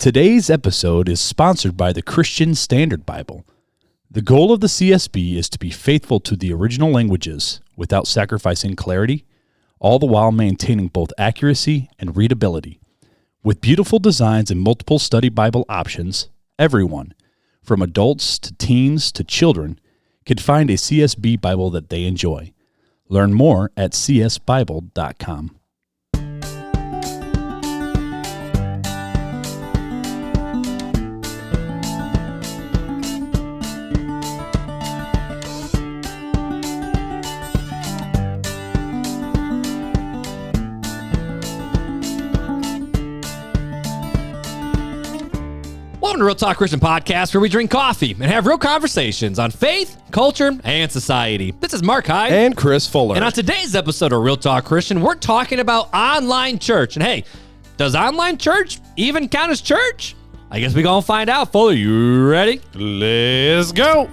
Today's episode is sponsored by the Christian Standard Bible. The goal of the CSB is to be faithful to the original languages without sacrificing clarity, all the while maintaining both accuracy and readability. With beautiful designs and multiple study Bible options, everyone, from adults to teens to children, can find a CSB Bible that they enjoy. Learn more at csbible.com. Welcome to Real Talk Christian Podcast, where we drink coffee and have real conversations on faith, culture, and society. This is Mark Hyde. And Chris Fuller. And on today's episode of Real Talk Christian, we're talking about online church. And hey, does online church even count as church? I guess we're going to find out. Fuller, you ready? Let's go.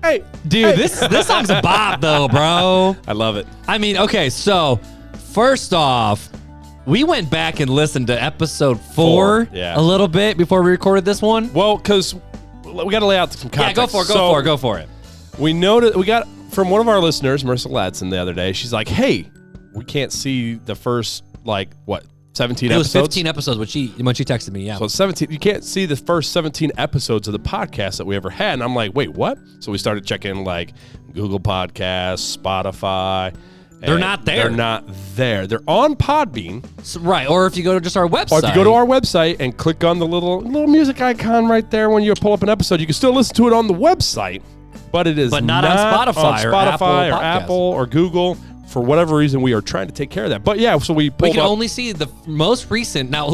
Hey. Dude, this song's a bop, though, bro. I love it. I mean, okay, so first off, we went back and listened to episode 4 yeah. a little bit before we recorded this one. Well, because we got to lay out some context. Yeah, go for it. We noted, we got from one of our listeners, Marissa Ladson, the other day. She's like, hey, we can't see the first, 17 episodes? It was 15 episodes when she texted me, yeah. So 17, you can't see the first 17 episodes of the podcast that we ever had. And I'm like, wait, what? So we started checking Google Podcasts, Spotify. They're not there. They're not there. They're on Podbean. Right, or if you go to just our website. Or if you go to our website and click on the little music icon right there when you pull up an episode, you can still listen to it on the website, but it is not on Spotify or Apple or Google. For whatever reason, we are trying to take care of that. But yeah, so we can only see the most recent. Now,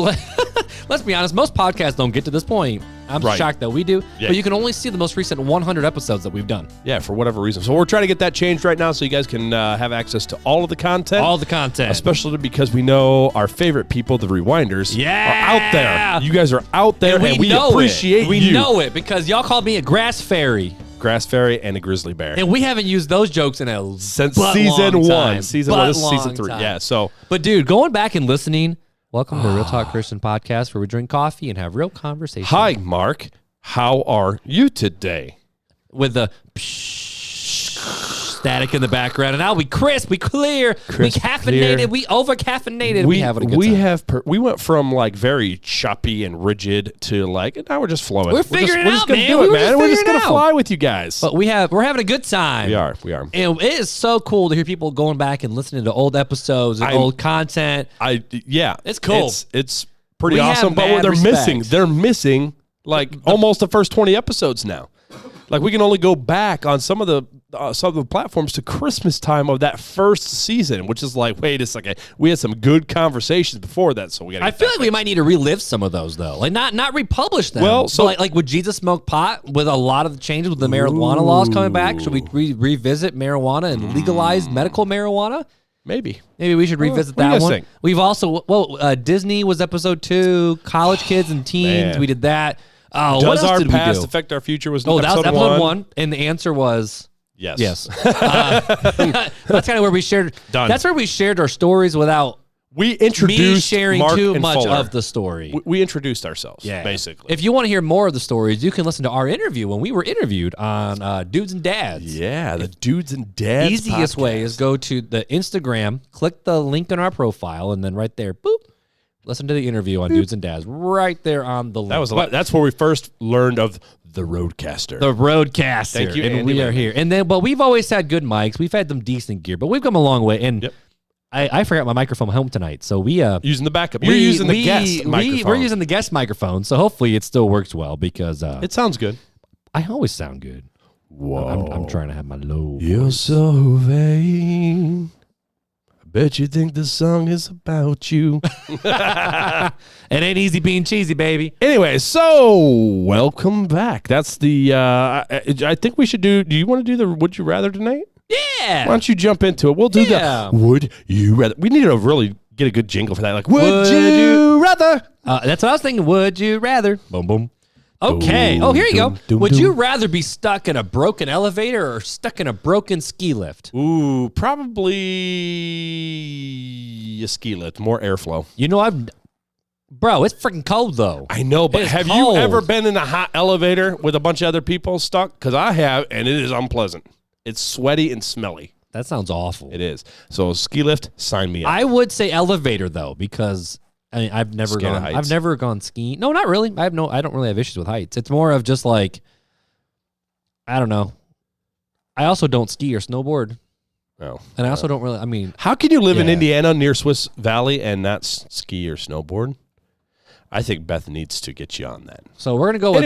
let's be honest, most podcasts don't get to this point. I'm shocked that we do. Yeah. But you can only see the most recent 100 episodes that we've done. Yeah, for whatever reason. So we're trying to get that changed right now so you guys can have access to all of the content. All the content. Especially because we know our favorite people, the Rewinders, are out there. You guys are out there, and we appreciate you. We know it because y'all called me a grass fairy. Grass fairy and a grizzly bear, and we haven't used those jokes since season 1. Season 1 is season 3. Time. Yeah. So, but dude, going back and listening, welcome to Real Talk Christian Podcast, where we drink coffee and have real conversation. Hi, Mark. How are you today? With the static in the background, and now we crisp, we clear, we caffeinated, we over caffeinated. We having a good time. We went from very choppy and rigid to now we're just flowing. We're figuring it out, man. We're just gonna fly with you guys. But we're having a good time. We are. And it is so cool to hear people going back and listening to old episodes and old content. It's cool. It's pretty awesome. But what they're missing almost the first 20 episodes now. We can only go back on some of the platforms to Christmas time of that first season, which is wait a second, we had some good conversations before that, so we got. I feel we might need to relive some of those though, not republish them. Well, so but would Jesus smoke pot with a lot of the changes with the marijuana laws coming back? Should we revisit marijuana and legalize medical marijuana? Maybe we should revisit that one. We've also Disney was episode 2, college kids and teens. Man. We did that. Oh, does our past affect our future? That was episode 1, and the answer was yes. That's kind of where we shared. Done. That's where we shared our stories without we introduced me sharing Mark too and much Fuller. Of the story. We introduced ourselves, basically. If you want to hear more of the stories, you can listen to our interview when we were interviewed on Dudes and Dads. Yeah, the Dudes and Dads. Easiest podcast. way is go to the Instagram, click the link in our profile, and then right there, boop. Listen to the interview on Dudes and Dads right there on the link. That's where we first learned of the Roadcaster. The Roadcaster. Thank you, and Andy. We are here. But we've always had good mics. We've had them decent gear, but we've come a long way. And I forgot my microphone home tonight, so we using the backup. You're using the guest microphone. We're using the guest microphone, so hopefully it still works well because it sounds good. I always sound good. Whoa! I'm trying to have my low. You're voice. so vain. Bet you think this song is about you. It ain't easy being cheesy, baby. Anyway, so welcome back. That's the, I think we should do you want to do the Would You Rather tonight? Yeah, Why don't you jump into it? We'll do that. Would you rather? We need to really get a good jingle for that. Like, would you rather? That's what I was thinking. Would you rather? Boom, boom. Okay. Oh, here you go. Would you rather be stuck in a broken elevator or stuck in a broken ski lift? Ooh, probably a ski lift. More airflow. You know, Bro, it's freaking cold, though. I know, but have you ever been in a hot elevator with a bunch of other people stuck? Because I have, and it is unpleasant. It's sweaty and smelly. That sounds awful. It is. So ski lift, sign me up. I would say elevator, though, because I've never gone skiing. No, not really. I don't really have issues with heights. It's more of just like, I don't know. I also don't ski or snowboard. Oh, and I also don't really, how can you live in Indiana near Swiss Valley and not ski or snowboard? I think Beth needs to get you on that. So we're going to go with...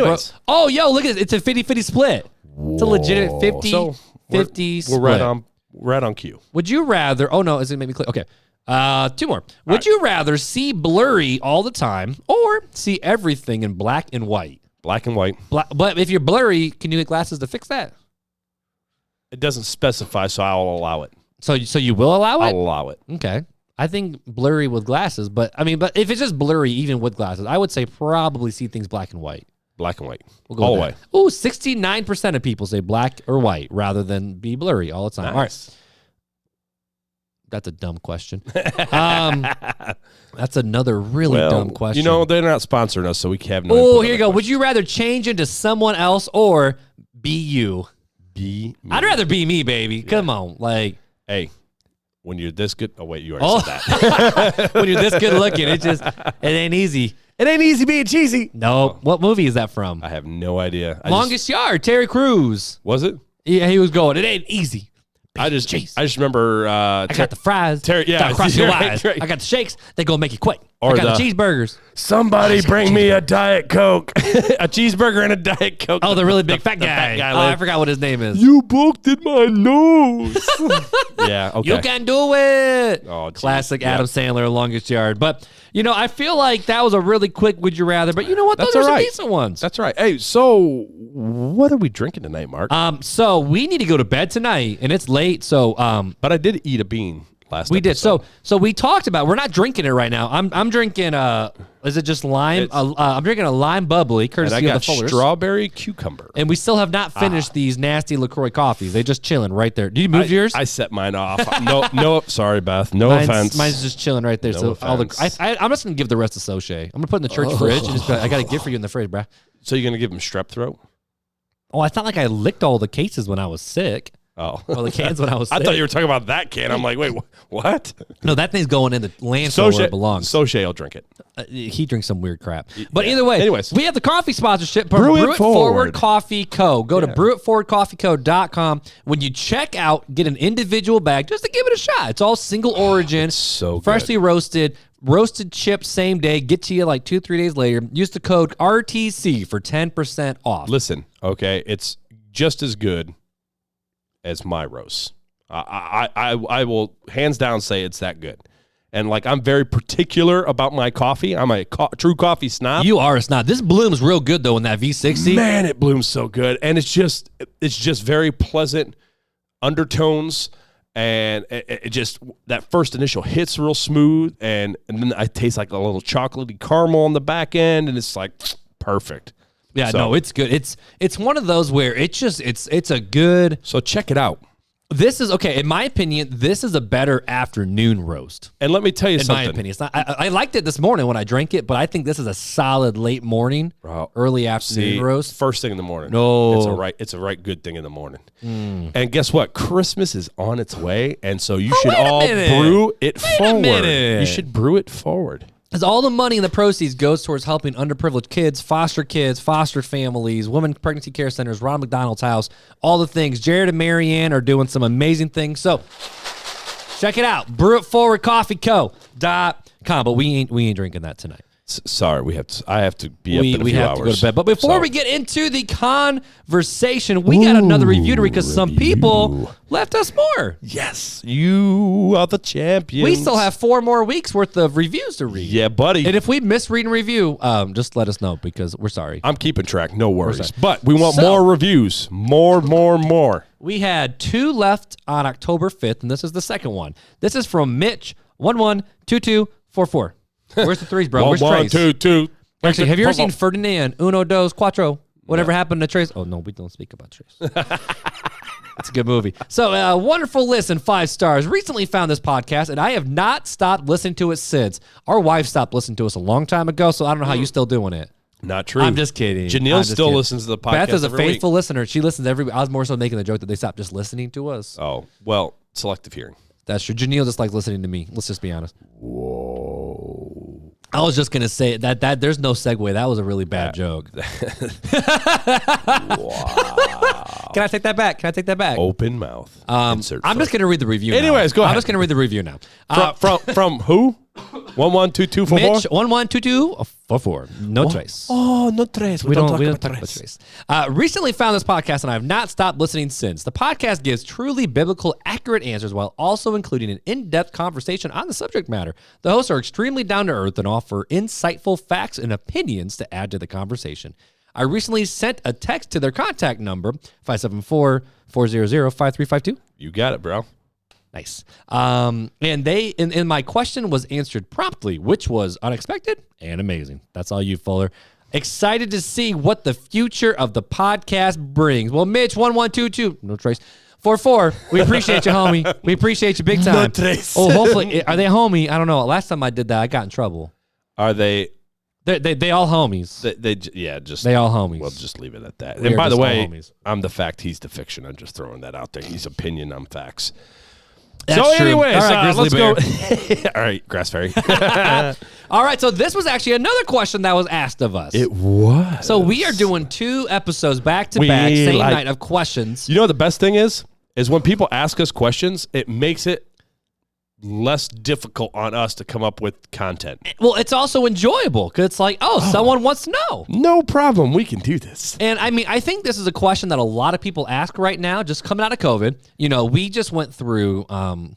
look at it. It's a 50-50 split. Whoa. It's a legitimate 50-50 split. We're right on cue. Would you rather... Oh, no. Is it made me click? Okay. Two more. Would you rather see blurry all the time or see everything in black and white? Black and white. But if you're blurry, can you get glasses to fix that? It doesn't specify, so I'll allow it. So you will allow it? I'll allow it. Okay. I think blurry with glasses, but if it's just blurry even with glasses, I would say probably see things black and white. Black and white. We'll go all the way. Ooh, 69% of people say black or white rather than be blurry all the time. Nice. All right. That's a dumb question. That's another really dumb question. You know, they're not sponsoring us, so we have no. Oh, here you go. Would you rather change into someone else or be you? Be me. I'd rather be me, baby. Yeah. Come on. Like, hey, when you're this good. Oh, wait, you already said that. When you're this good looking, it ain't easy. It ain't easy being cheesy. No. What movie is that from? I have no idea. Longest Yard, Terry Crews. Was it? Yeah, he was going, it ain't easy. I just remember. I got the fries. Across your eyes. Right. I got the shakes. They gonna make you quit. Or I got the cheeseburgers. Somebody bring me a Diet Coke, a cheeseburger and a Diet Coke. Oh, the really big fat guy. I forgot what his name is. You poked in my nose. Yeah. Okay. You can do it. Oh, classic Adam Sandler, Longest Yard. But you know, I feel like that was a really quick would you rather. But you know what? Those are some decent ones. That's right. Hey, so what are we drinking tonight, Mark? So we need to go to bed tonight, and it's late. So, but I did eat a bean last. We episode. Did. So we talked about. We're not drinking it right now. I'm drinking. Is it just lime? I'm drinking a lime bubbly, courtesy of the Fullers. Strawberry cucumber. And we still have not finished these nasty LaCroix coffees. They're just chilling right there. Did you move yours? I set mine off. No. Sorry, Beth. No offense. Mine's just chilling right there. No offense. I'm just gonna give the rest to Soche. I'm gonna put it in the church fridge and just be like, I got a gift for you in the fridge, bruh. So you're gonna give him strep throat? Oh, I thought like I licked all the cases when I was sick. Oh. Or the cans when I was sick. I thought you were talking about that can. I'm like, wait, what? No, that thing's going in the landfill where it belongs. Soche will drink it. He drinks some weird crap. But either way, anyways, we have the coffee sponsorship. Brew It Forward Coffee Co. Go to brewitforwardcoffeeco.com. When you check out, get an individual bag just to give it a shot. It's all single origin, so freshly roasted chips same day, get to you like 2-3 days later. Use the code RTC for 10% off. Listen, okay, it's just as good as my roast. I will hands down say it's that good. And like, I'm very particular about my coffee. I'm a true coffee snob. You are a snob. This blooms real good though in that V60. Man, it blooms so good, and it's just very pleasant undertones, and it just that first initial hit's real smooth, and then I taste like a little chocolatey caramel on the back end, and it's like perfect. Yeah, no, it's good. It's one of those where it's a good. So check it out. This is okay, in my opinion. This is a better afternoon roast. And let me tell you something. In my opinion, it's not. I liked it this morning when I drank it, but I think this is a solid late morning, early afternoon roast. First thing in the morning. No, it's a right good thing in the morning. And guess what? Christmas is on its way, and so you should all brew it forward. You should brew it forward. Because all the money and the proceeds goes towards helping underprivileged kids, foster families, women pregnancy care centers, Ronald McDonald's house, all the things. Jared and Marianne are doing some amazing things. So check it out. BrewItForwardCoffeeCo.com. But we ain't drinking that tonight. Sorry, I have to be up in a few hours. To go to bed. But before we get into the conversation, we got another review to read because some people left us more. Yes, you are the champions. We still have 4 more weeks worth of reviews to read. Yeah, buddy. And if we misread and review, just let us know because we're sorry. I'm keeping track. No worries. But we want more reviews. More. We had 2 left on October 5th, and this is the second one. This is from Mitch 112244. Where's the 3s, bro? Where's Trace? 1, 2, 2. Actually, have you ever seen Ferdinand, Uno, Dos, Cuatro? Whatever happened to Trace? Oh, no, we don't speak about Trace. It's a good movie. So, wonderful list and 5 stars. Recently found this podcast, and I have not stopped listening to it since. Our wife stopped listening to us a long time ago, so I don't know how you're still doing it. Not true. I'm just kidding. Janelle still listens to the podcast. Beth is a faithful week. listener. She listens every week. I was more so making the joke that they stopped just listening to us. Oh, well, selective hearing. That's true. Janelle just likes listening to me. Let's just be honest. Whoa. I was just gonna say that there's no segue. That was a really bad joke. Wow. Can I take that back? Open mouth. I'm just gonna read the review. Anyways, go ahead. I'm just gonna read the review now. From who? 112244. Mitch 112244. No trace. Oh, no trace. We don't talk about trace. Recently found this podcast and I have not stopped listening since. The podcast gives truly biblical, accurate answers while also including an in-depth conversation on the subject matter. The hosts are extremely down to earth and offer insightful facts and opinions to add to the conversation. I recently sent a text to their contact number 574-400-5352. You got it, bro. Nice. And my question was answered promptly, which was unexpected and amazing. That's all you, Fuller. Excited to see what the future of the podcast brings. Well, Mitch 1122, no trace. 44. We appreciate you, homie. We appreciate you big time. No trace. Oh, hopefully, are they homie? I don't know. Last time I did that, I got in trouble. Are they? They all homies. They all homies. We'll just leave it at that. We and by the all way, homies. I'm the fact. He's the fiction. I'm just throwing that out there. He's opinion. I'm facts. That's so, true. anyways, all right, let's Bear. go. All right, Grass Fairy. All right, so this was actually another question that was asked of us. It was. So we are doing 2 episodes back to back, same night of questions. You know what the best thing is when people ask us questions, it makes it less difficult on us to come up with content. Well, it's also enjoyable because it's like, someone wants to know. No problem. We can do this. And I mean, I think this is a question that a lot of people ask right now, just coming out of COVID. You know, we just went through.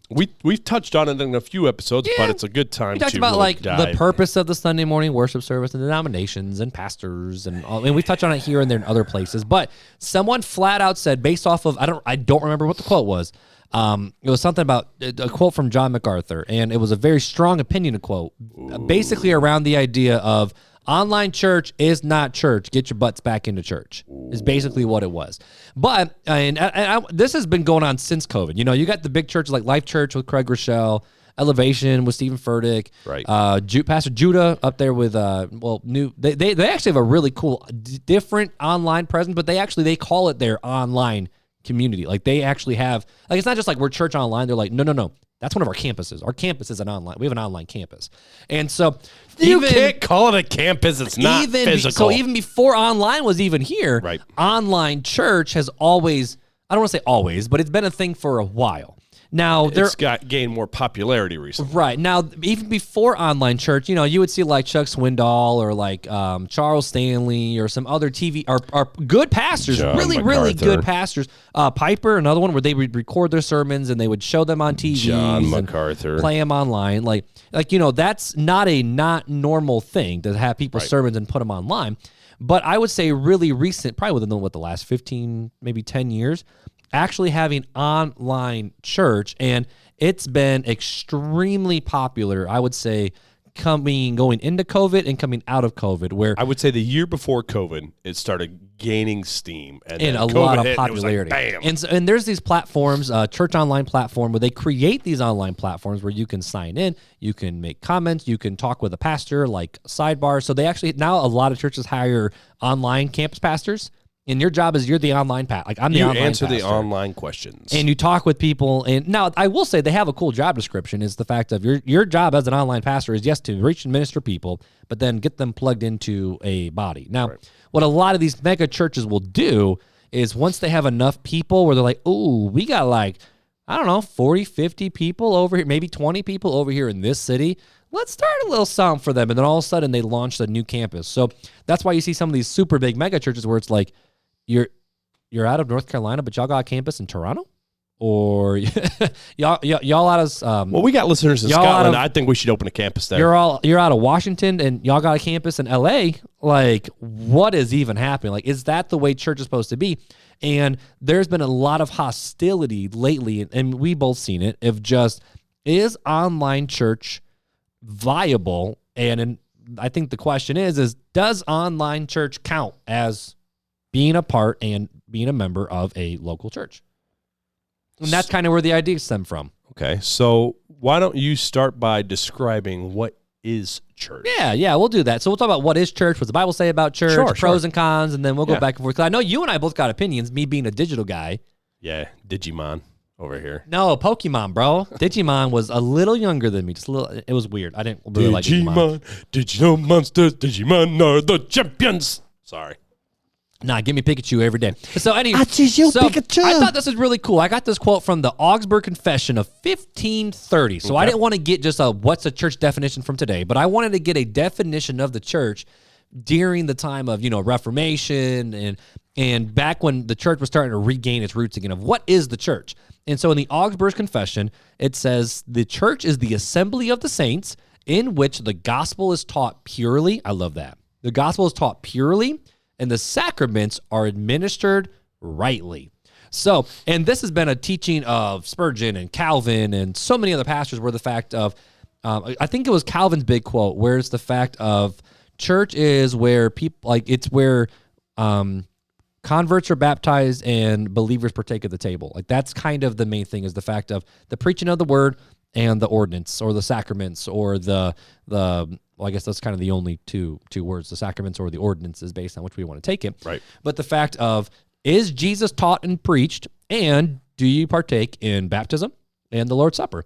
We've touched on it in a few episodes, but it's a good time to talked about like dive. the purpose of the Sunday morning worship service and denominations and pastors and all. And we touched on it here and there in other places. But someone flat out said, based off of I don't remember what the quote was. It was something about a quote from John MacArthur, and it was a very strong opinion quote, basically around the idea of online church is not church. Get your butts back into church is basically what it was. But this has been going on since COVID. You know, you got the big churches like Life Church with Craig Rochelle, Elevation with Stephen Furtick, right? Pastor Judah up there with They actually have a really cool different online presence, but they call it their online community. Like they actually have, like, it's not just like we're church online. They're like, no. That's one of our campuses. Our campus is an online. We have an online campus. And so you can't call it a campus. It's not physical. So even before online was even here, right, online church has always, I don't want to say always, but it's been a thing for a while. Now it's gained more popularity recently. Right. Now, even before online church, you know, you would see like Chuck Swindoll or like Charles Stanley or some other TV or good pastors, really good pastors. Piper, another one where they would record their sermons and they would show them on TV. John MacArthur. Play them online. Like, you know, that's not normal thing to have people's sermons and put them online. But I would say really recent, probably within the last 15, maybe 10 years, actually having online church, and it's been extremely popular, I would say, going into COVID and coming out of COVID, where I would say the year before COVID, it started gaining steam and a COVID lot of hit, popularity. And it was like, bam. And there's these platforms, church online platform, where they create these online platforms where you can sign in, you can make comments, you can talk with a pastor, like sidebar. So they actually, now a lot of churches hire online campus pastors. And your job is you're the online like I'm the online pastor. You answer the online questions. And you talk with people. And now I will say they have a cool job description, is the fact of your job as an online pastor is, yes, to reach and minister people, but then get them plugged into a body. Now, what a lot of these mega churches will do is once they have enough people where they're like, oh, we got like I don't know, 40, 50 people over here, maybe 20 people over here in this city. Let's start a little something for them. And then all of a sudden they launched a new campus. So that's why you see some of these super big mega churches where it's like, you're out of North Carolina, but y'all got a campus in Toronto? Or y'all out of well, we got listeners in Scotland. I think we should open a campus there. You're out of Washington and y'all got a campus in LA. Like, what is even happening? Like, is that the way church is supposed to be? And there's been a lot of hostility lately, and we both seen it, of just, is online church viable? And I think the question is does online church count as being a part and being a member of a local church? And that's kind of where the idea stemmed from. Okay, so why don't you start by describing what is church? Yeah, we'll do that. So we'll talk about what is church, what the Bible say about church, pros and cons, and then we'll go back and forth. Because I know you and I both got opinions, me being a digital guy. Yeah, Digimon over here. No, Pokemon, bro. Digimon was a little younger than me. Just a little. It was weird. I didn't really like Digimon. Digital monsters, Digimon are the champions. Sorry. Nah, give me Pikachu every day. So anyway, Pikachu. I thought this was really cool. I got this quote from the Augsburg Confession of 1530. So I didn't want to get just a what's a church definition from today, but I wanted to get a definition of the church during the time of, Reformation and back when the church was starting to regain its roots again of what is the church. And so in the Augsburg Confession, it says the church is the assembly of the saints in which the gospel is taught purely. I love that. The gospel is taught purely, and the sacraments are administered rightly. So, and this has been a teaching of Spurgeon and Calvin and so many other pastors where the fact of, I think it was Calvin's big quote, where it's the fact of church is where people, like it's where converts are baptized and believers partake of the table. Like that's kind of the main thing, is the fact of the preaching of the word and the ordinance or the sacraments or well, I guess that's kind of the only two words, the sacraments or the ordinances, based on which we want to take it. Right. But the fact of, is Jesus taught and preached, and do you partake in baptism and the Lord's Supper?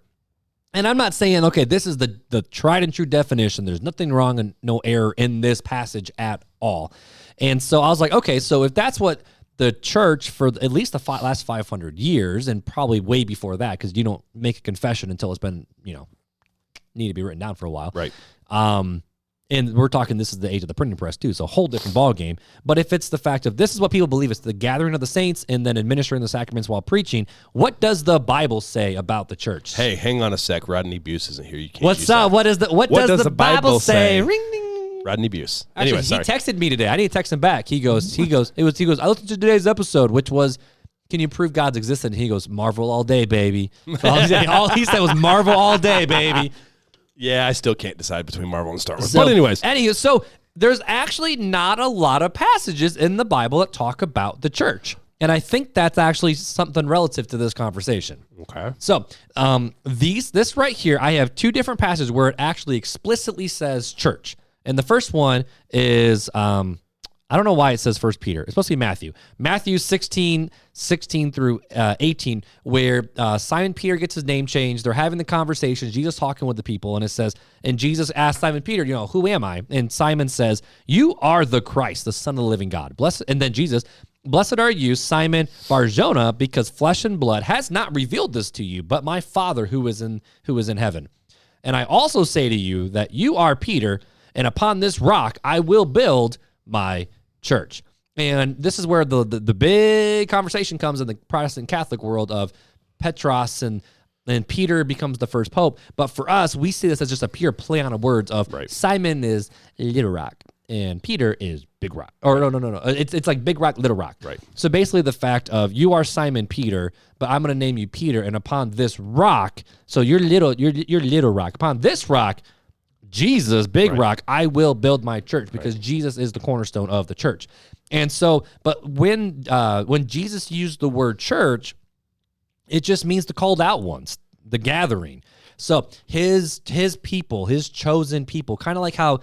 And I'm not saying, okay, this is the tried and true definition. There's nothing wrong and no error in this passage at all. And so I was like, okay, so if that's what the church for at least the last 500 years, and probably way before that, because you don't make a confession until it's been, need to be written down for a while. Right. And we're talking, this is the age of the printing press too, so a whole different ball game. But if it's the fact of this is what people believe, it's the gathering of the saints and then administering the sacraments while preaching, what does the Bible say about the church? Hey, hang on a sec. Rodney Buse isn't here. You can't. What's up? What does the Bible say? Ring ding. Rodney Buse. Actually, anyway, sorry. He texted me today. I need to text him back. He goes. I listened to today's episode, which was, can you prove God's existence? He goes, Marvel all day, baby. So all he said was Marvel all day, baby. Yeah, I still can't decide between Marvel and Star Wars. But anyways. So there's actually not a lot of passages in the Bible that talk about the church. And I think that's actually something relative to this conversation. Okay. So this right here, I have two different passages where it actually explicitly says church. And the first one is, I don't know why it says 1 Peter. It's supposed to be Matthew. Matthew 16 through 18, where Simon Peter gets his name changed. They're having the conversation. Jesus talking with the people, and it says, and Jesus asked Simon Peter, who am I? And Simon says, you are the Christ, the Son of the living God. Blessed. And then Jesus, blessed are you, Simon Bar-Jonah, because flesh and blood has not revealed this to you, but my Father who is in heaven. And I also say to you that you are Peter, and upon this rock I will build my church. And this is where the big conversation comes in the Protestant Catholic world of Petros and Peter becomes the first pope. But for us, we see this as just a pure play on words of Simon is Little Rock and Peter is Big Rock. Or no. It's like Big Rock, Little Rock. Right. So basically the fact of you are Simon Peter, but I'm going to name you Peter, and upon this rock, so you're Little Rock. Upon this rock, Jesus, Big Rock, I will build my church, because Jesus is the cornerstone of the church. And so, but when Jesus used the word church, it just means the called out ones, the gathering. So his people, his chosen people, kind of like how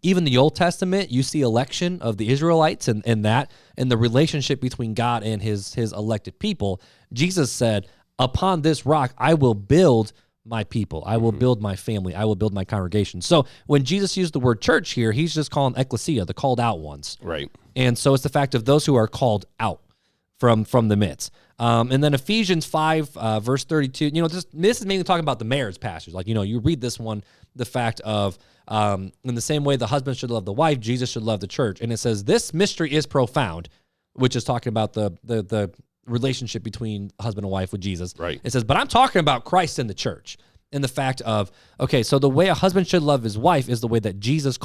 even the Old Testament, you see election of the Israelites and the relationship between God and his elected people. Jesus said, upon this rock, I will build my people. I will build my family. I will build my congregation. So when Jesus used the word church here, he's just calling ecclesia, the called out ones. Right. And so it's the fact of those who are called out from the midst. And then Ephesians 5, verse 32, this is mainly talking about the marriage pastors. Like, you read this one, the fact of, in the same way the husband should love the wife, Jesus should love the church. And it says, this mystery is profound, which is talking about the relationship between husband and wife with Jesus. Right. It says, but I'm talking about Christ and the church. And the fact of, okay, so the way a husband should love his wife is the way that Jesus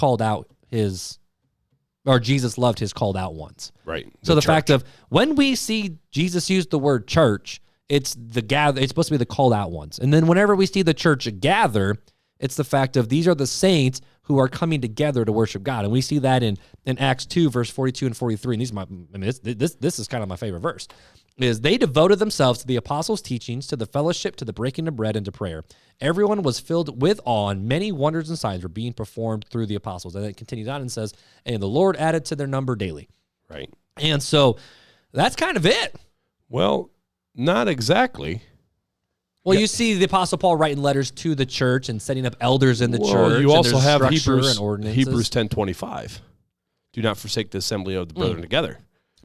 Jesus loved his called out ones. Right. So the fact of, when we see Jesus use the word church, it's supposed to be the called out ones. And then whenever we see the church gather, it's the fact of, these are the saints who are coming together to worship God. And we see that in Acts 2, verse 42 and 43. And this is kind of my favorite verse. Is they devoted themselves to the apostles' teachings, to the fellowship, to the breaking of bread, and to prayer. Everyone was filled with awe, and many wonders and signs were being performed through the apostles. And it continues on and says, and the Lord added to their number daily. Right. And so that's kind of it. Well, not exactly. Well, you see the Apostle Paul writing letters to the church and setting up elders in the church. You also have Hebrews 10:25. Do not forsake the assembly of the brethren together.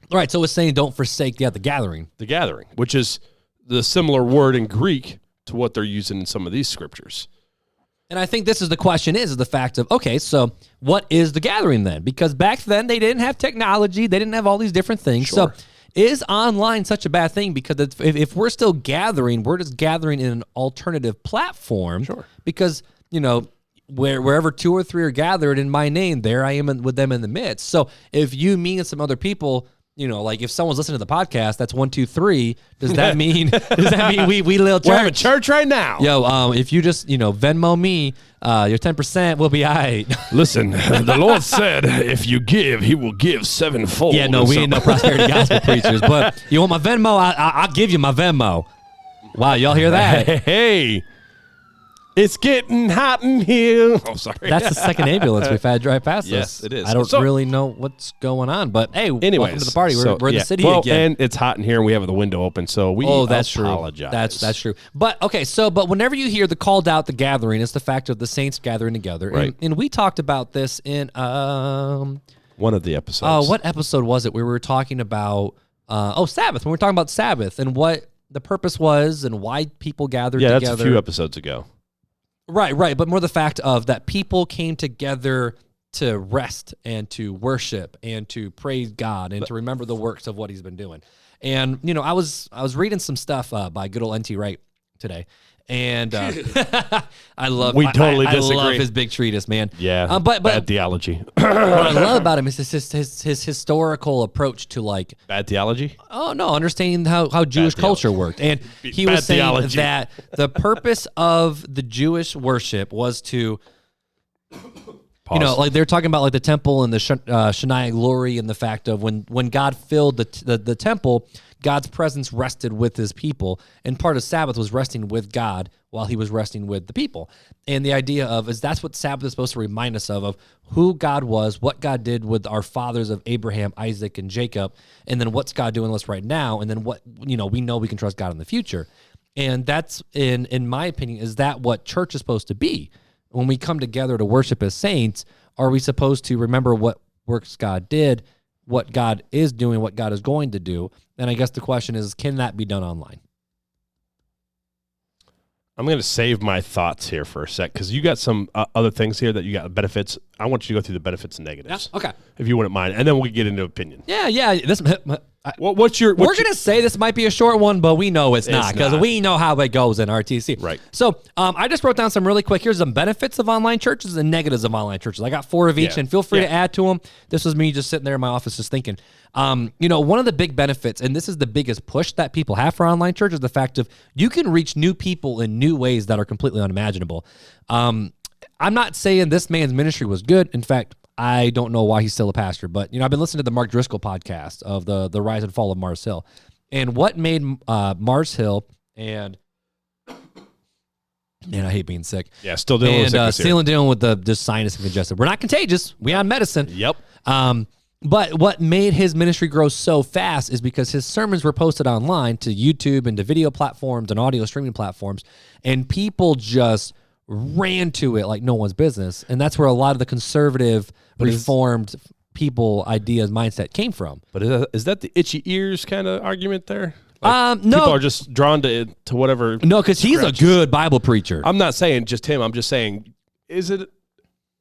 All right, so it's saying don't forsake the gathering. The gathering, which is the similar word in Greek to what they're using in some of these scriptures. And I think this is the question is the fact of, okay, so what is the gathering then? Because back then they didn't have technology. They didn't have all these different things. Sure. So is online such a bad thing? Because if we're still gathering, we're just gathering in an alternative platform. Sure. Because, wherever two or three are gathered in my name, there I am with them in the midst. So if you, me, and some other people, like if someone's listening to the podcast, that's 1, 2, 3. Does that mean we little church? We're having church right now. Yo, if you just Venmo me, your 10% will be all right. Listen, the Lord said, if you give, He will give sevenfold. Yeah, no, we ain't no prosperity gospel preachers. But you want my Venmo? I'll give you my Venmo. Wow, y'all hear that? Hey. It's getting hot in here. Oh, sorry. That's the second ambulance we've had drive past us. Yes, it is. I don't really know what's going on, but hey, anyways, welcome to the party. We're in the city again. And it's hot in here, and we have the window open, so we apologize. That's true. But okay, but whenever you hear the called out, the gathering, it's the fact of the saints gathering together. Right. And we talked about this in one of the episodes. What episode was it? We were talking about Sabbath. When we were talking about Sabbath and what the purpose was and why people gathered together. Yeah, that's a few episodes ago. Right. But more the fact of that people came together to rest and to worship and to praise God and to remember the works of what He's been doing. And, I was reading some stuff by good old N.T. Wright today. And I love his big treatise, man. Yeah, but bad theology. What I love about him is his historical approach to like bad theology. Oh no, understanding how Jewish culture worked, and he was saying that the purpose of the Jewish worship was to. Pause. Like they're talking about like the temple and the Shekinah glory and the fact of when God filled the temple, God's presence rested with His people, and part of Sabbath was resting with God while He was resting with the people. And the idea is that's what Sabbath is supposed to remind us of who God was, what God did with our fathers of Abraham, Isaac, and Jacob, and then what's God doing with us right now, and then what we know we can trust God in the future. And that's in my opinion, is that what church is supposed to be? When we come together to worship as saints, are we supposed to remember what works God did, what God is doing, what God is going to do? And I guess the question is, can that be done online? I'm going to save my thoughts here for a sec because you got some other things here that you got benefits. I want you to go through the benefits and negatives. Yeah, okay. If you wouldn't mind. And then we'll get into opinion. Yeah. What's your... We're going to say this might be a short one, but we know it's not because we know how it goes in RTC. Right. So I just wrote down some really quick. Here's some benefits of online churches and negatives of online churches. I got 4 of each, and feel free to add to them. This was me just sitting there in my office just thinking. One of the big benefits, and this is the biggest push that people have for online church, is the fact of you can reach new people in new ways that are completely unimaginable. I'm not saying this man's ministry was good. In fact, I don't know why he's still a pastor, but I've been listening to the Mark Driscoll podcast of the rise and fall of Mars Hill, and what made Mars Hill and man, I hate being sick. Yeah, still dealing with sickness still dealing with the sinus and congestion. We're not contagious. We on medicine. Yep. But what made his ministry grow so fast is because his sermons were posted online to YouTube and to video platforms and audio streaming platforms, and people just ran to it like no one's business. And that's where a lot of the conservative, reformed people, ideas, mindset came from. But is that the itchy ears kind of argument there? No, people are just drawn to whatever. No, because he's a good Bible preacher. I'm not saying just him. I'm just saying, is it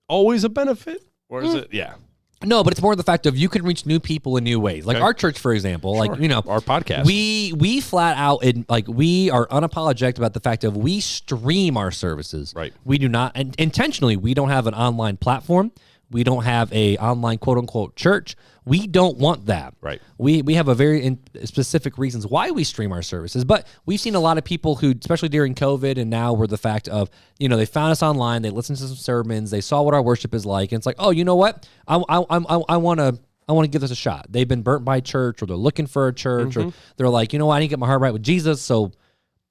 always a benefit, or is it? Yeah. No, but it's more the fact of you can reach new people in new ways. Like our church, for example, sure. like, you know, our podcast. We flat out, we are unapologetic about the fact of we stream our services. Right. We do not, and intentionally, we don't have an online platform. We don't have a online quote unquote church. We don't want that. Right. We have a very specific reasons why we stream our services, but we've seen a lot of people who, especially during COVID and now, were the fact of, you know, they found us online, they listened to some sermons, they saw what our worship is like, and it's like, oh, you know what? I want to give this a shot. They've been burnt by church, or they're looking for a church, or they're like, you know what? I need to get my heart right with Jesus, so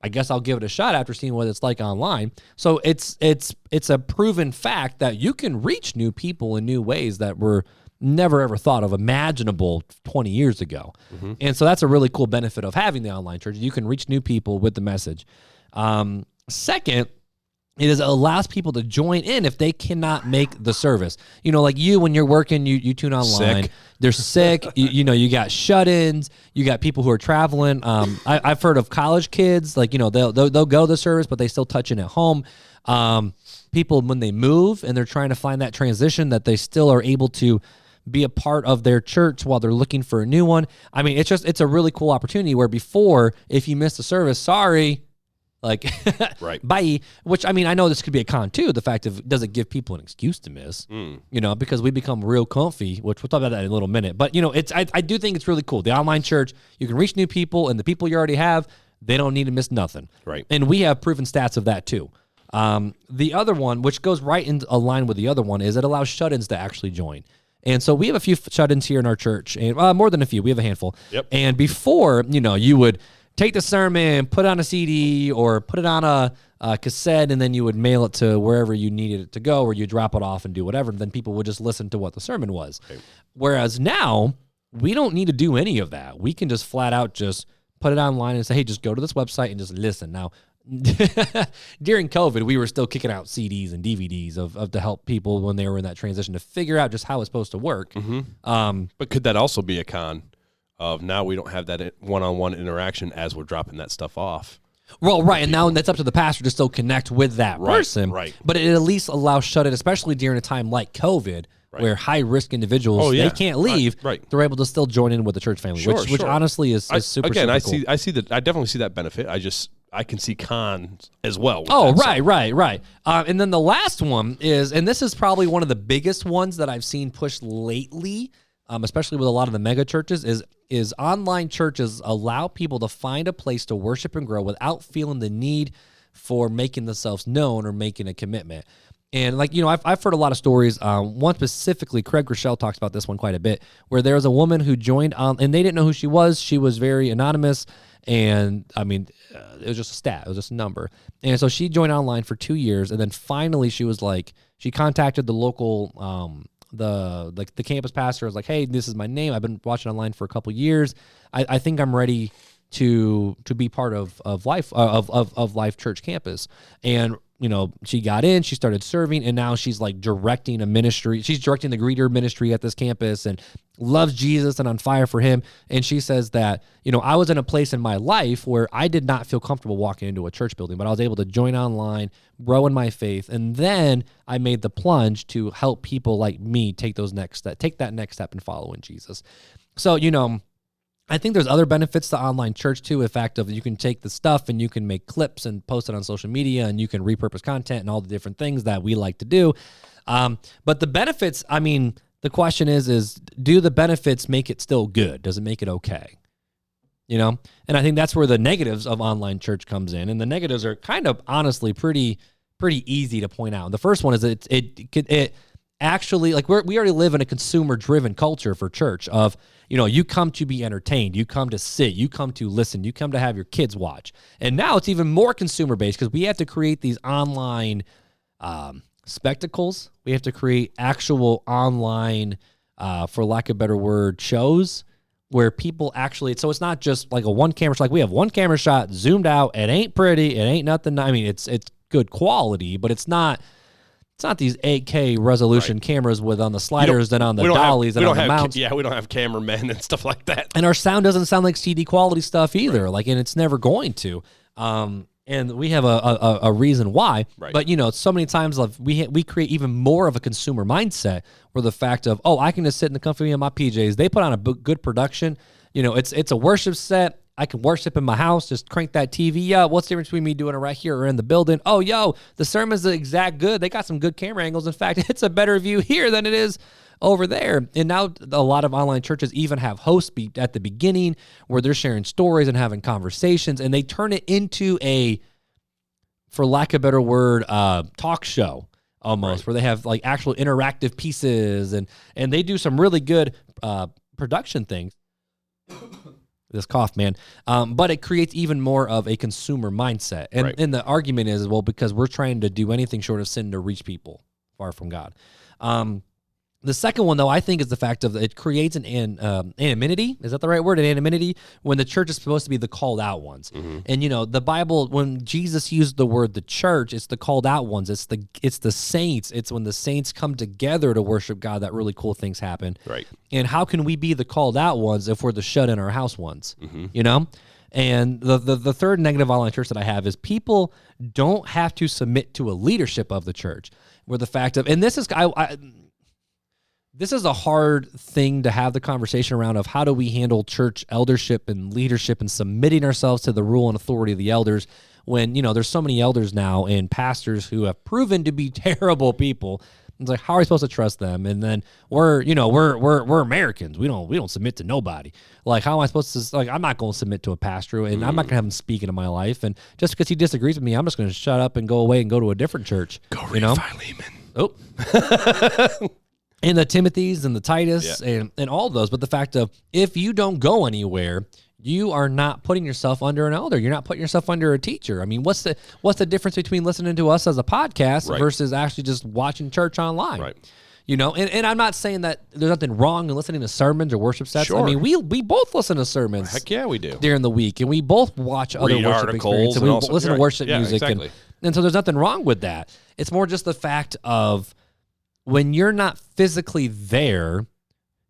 I guess I'll give it a shot after seeing what it's like online. So it's a proven fact that you can reach new people in new ways that were never ever thought of imaginable 20 years ago. And so that's a really cool benefit of having the online church. You can reach new people with the message. Second, it allows people to join in if they cannot make the service. You know, like you, when you're working, you tune online. Sick. They're sick. you know, you got shut-ins. You got people who are traveling. I've heard of college kids, like, you know, they'll go to the service, but they still touch in at home. People, when they move and they're trying to find that transition, that they still are able to be a part of their church while they're looking for a new one. I mean, it's a really cool opportunity where before, if you missed a service, sorry, like, right. Bye. Which, I mean, I know this could be a con too. The fact of, does it give people an excuse to miss? You know, because we become real comfy, which we'll talk about that in a little minute. But, you know, I do think it's really cool. The online church, you can reach new people, and the people you already have, they don't need to miss nothing. Right. And we have proven stats of that too. The other one, which goes right in a line with the other one, is it allows shut-ins to actually join. And so we have a few shut-ins here in our church, and more than a few. We have a handful. Yep. And before, you know, you would take the sermon, put it on a CD, or put it on a cassette, and then you would mail it to wherever you needed it to go, or you drop it off and do whatever, and then people would just listen to what the sermon was. Okay. Whereas now, we don't need to do any of that. We can just flat out just put it online and say, hey, just go to this website and just listen. Now, during COVID, we were still kicking out CDs and DVDs of to help people when they were in that transition to figure out just how it's supposed to work. But could that also be a con of now we don't have that one-on-one interaction as we're dropping that stuff off? Well, right, and now that's up to the pastor to still connect with that person. Right. But it at least allows shut-in, especially during a time like COVID, where high-risk individuals, they can't leave. Right. They're able to still join in with the church family, which honestly is super, again, super cool. I see that. I definitely see that benefit. I can see cons as well. Right. And then the last one is, and this is probably one of the biggest ones that I've seen pushed lately, especially with a lot of the mega churches, is online churches allow people to find a place to worship and grow without feeling the need for making themselves known or making a commitment. And like, you know, I've heard a lot of stories. One specifically, Craig Rochelle talks about this one quite a bit, where there was a woman who joined on, and they didn't know who she was. She was very anonymous. And I mean, it was just a stat. It was just a number. And so she joined online for 2 years. And then finally she was like, she contacted the local, the campus pastor. Was like, hey, this is my name. I've been watching online for a couple years. I think I'm ready to be part of Life Church campus. And, you know, she got in, she started serving, and now she's like directing a ministry. She's directing the greeter ministry at this campus and loves Jesus and on fire for him. And she says that, you know, I was in a place in my life where I did not feel comfortable walking into a church building, but I was able to join online, grow in my faith. And then I made the plunge to help people like me take that next step and follow in Jesus. So, you know, I think there's other benefits to online church too. The fact of you can take the stuff and you can make clips and post it on social media, and you can repurpose content and all the different things that we like to do. But the benefits, I mean, the question is do the benefits make it still good? Does it make it okay? You know? And I think that's where the negatives of online church comes in. And the negatives are kind of honestly pretty easy to point out. And the first one is that it actually, like, we already live in a consumer-driven culture for church of, you know, you come to be entertained, you come to sit, you come to listen, you come to have your kids watch. And now it's even more consumer-based because we have to create these online spectacles. We have to create actual online, for lack of a better word, shows where people actually, so it's not just like a one camera shot. Like we have one camera shot zoomed out. It ain't pretty. It ain't nothing. I mean, it's good quality, but it's not It's not these 8K resolution cameras with on the sliders and on the dollies and on the mounts. We don't have cameramen and stuff like that. And our sound doesn't sound like CD quality stuff either. Like, and it's never going to. And we have a reason why. Right. But, you know, so many times we create even more of a consumer mindset where the fact of, I can just sit in the comfy of my PJs. They put on a good production. You know, it's a worship set. I can worship in my house, just crank that TV up. What's the difference between me doing it right here or in the building? Oh, the sermon's the exact good. They got some good camera angles. In fact, it's a better view here than it is over there. And now a lot of online churches even have hosts at the beginning where they're sharing stories and having conversations, and they turn it into a, for lack of a better word, talk show almost, where they have like actual interactive pieces, and they do some really good production things. This cough, man. But it creates even more of a consumer mindset. And the argument is, well, because we're trying to do anything short of sin to reach people far from God. The second one, though, I think is the fact of it creates an anonymity. Is that the right word? An anonymity when the church is supposed to be the called out ones. Mm-hmm. And, you know, the Bible, when Jesus used the word the church, it's the called out ones. It's the saints. It's when the saints come together to worship God that really cool things happen. Right. And how can we be the called out ones if we're the shut in our house ones? Mm-hmm. You know? And the third negative online church that I have is people don't have to submit to a leadership of the church. Where the fact of, and this is, this is a hard thing to have the conversation around of how do we handle church eldership and leadership and submitting ourselves to the rule and authority of the elders when, you know, there's so many elders now and pastors who have proven to be terrible people. It's like, how are we supposed to trust them? And then we're Americans. We don't submit to nobody. Like, how am I supposed to, like, I'm not going to submit to a pastor, and I'm not going to have him speak into my life. And just because he disagrees with me, I'm just going to shut up and go away and go to a different church. Go read Philemon. Oh. And the Timothys and the Titus and all those. But the fact of, if you don't go anywhere, you are not putting yourself under an elder. You're not putting yourself under a teacher. I mean, what's the difference between listening to us as a podcast versus actually just watching church online? Right. You know, and I'm not saying that there's nothing wrong in listening to sermons or worship sets. Sure. I mean, we both listen to sermons. Heck yeah, we do. During the week, and we both watch other worship experiences, and we listen to worship music. Exactly. And so there's nothing wrong with that. It's more just the fact of, when you're not physically there,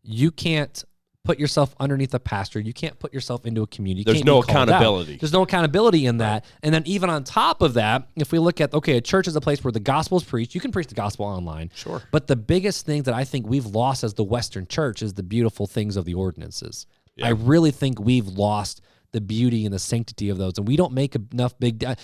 you can't put yourself underneath a pastor. You can't put yourself into a community. There's no accountability. There's no accountability in that. And then even on top of that, if we look at, a church is a place where the gospel is preached. You can preach the gospel online. Sure. But the biggest thing that I think we've lost as the Western church is the beautiful things of the ordinances. Yeah. I really think we've lost the beauty and the sanctity of those, and we don't make enough I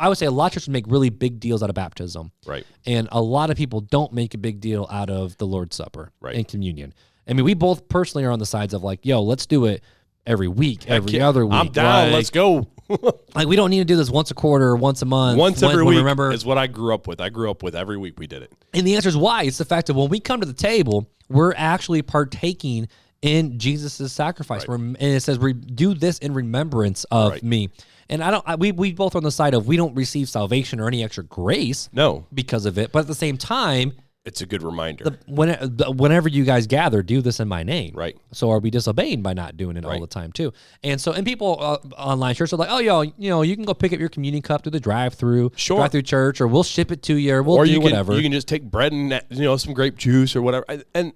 would say a lot of churches make really big deals out of baptism, right? And a lot of people don't make a big deal out of the Lord's Supper, right, and communion. I mean, we both personally are on the sides of like, let's do it every week, every other week. I'm down. Let's go. Like, we don't need to do this once a quarter or once a month. Once every week is what I grew up with. I grew up with every week we did it. And the answer is why. It's the fact that when we come to the table, we're actually partaking in Jesus' sacrifice. Right. And it says, do this in remembrance of me. And we both are on the side of, we don't receive salvation or any extra grace because of it. But at the same time, it's a good reminder. Whenever you guys gather, do this in my name. Right. So are we disobeying by not doing it all the time too? And people online church are like, you can go pick up your communion cup through the drive-through church, or we'll ship it to you, or we'll do whatever. You can just take bread and some grape juice or whatever. And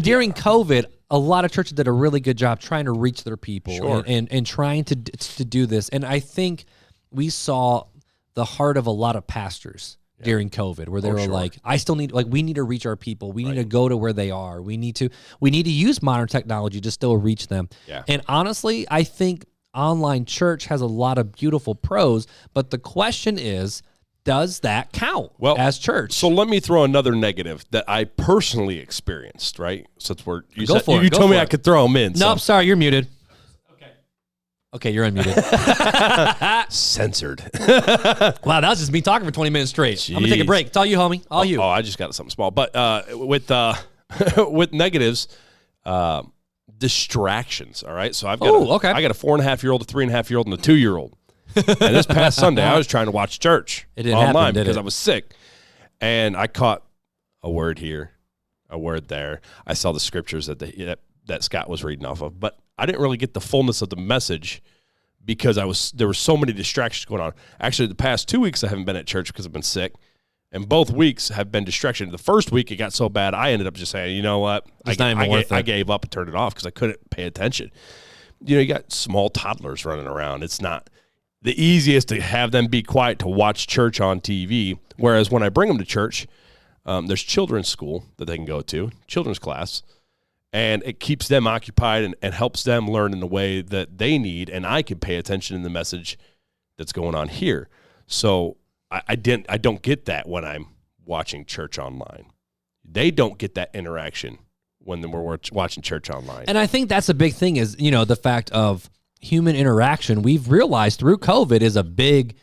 during COVID, a lot of churches did a really good job trying to reach their people and trying to do this. And I think we saw the heart of a lot of pastors during COVID, where they were like, I still need, we need to reach our people. We need to go to where they are. We need to use modern technology to still reach them. Yeah. And honestly, I think online church has a lot of beautiful pros, but the question is, does that count as church? So let me throw another negative that I personally experienced, right? Since you told me I could throw them in. Nope, sorry, you're muted. Okay, you're unmuted. Censored. Wow, that was just me talking for 20 minutes straight. Jeez. I'm going to take a break. It's all you, homie. All you. Oh, I just got something small. But with negatives, distractions, all right? So I got a 4.5-year-old, a 3.5-year-old, and a 2-year-old. And this past Sunday, I was trying to watch church online because I was sick. And I caught a word here, a word there. I saw the scriptures that Scott was reading off of. But I didn't really get the fullness of the message because there were so many distractions going on. Actually, the past 2 weeks, I haven't been at church because I've been sick. And both weeks have been distraction. The first week it got so bad, I ended up just saying, you know what? I gave up and turned it off because I couldn't pay attention. You got small toddlers running around. It's not the easiest to have them be quiet to watch church on TV. Whereas when I bring them to church, there's children's school that they can go to, children's class, and it keeps them occupied and helps them learn in the way that they need, and I can pay attention in the message that's going on here. So I don't get that when I'm watching church online. They don't get that interaction when we're watching church online. And I think that's a big thing is, the fact of human interaction. We've realized through COVID is a big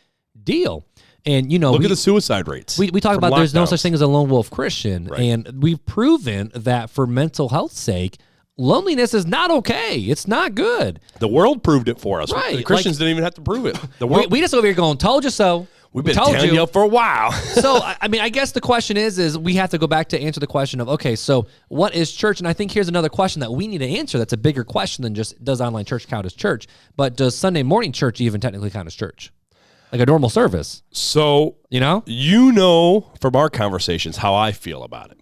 deal. And, look at the suicide rates. We talk about there's no such thing as a lone wolf Christian. Right. And we've proven that for mental health's sake, loneliness is not okay. It's not good. The world proved it for us. Right. The Christians didn't even have to prove it. The world, we just over here going, told you so. We've been telling you for a while. So, I guess the question is we have to go back to answer the question of, okay, so what is church? And I think here's another question that we need to answer that's a bigger question than just, does online church count as church? But does Sunday morning church even technically count as church? Like a normal service? So, from our conversations how I feel about it.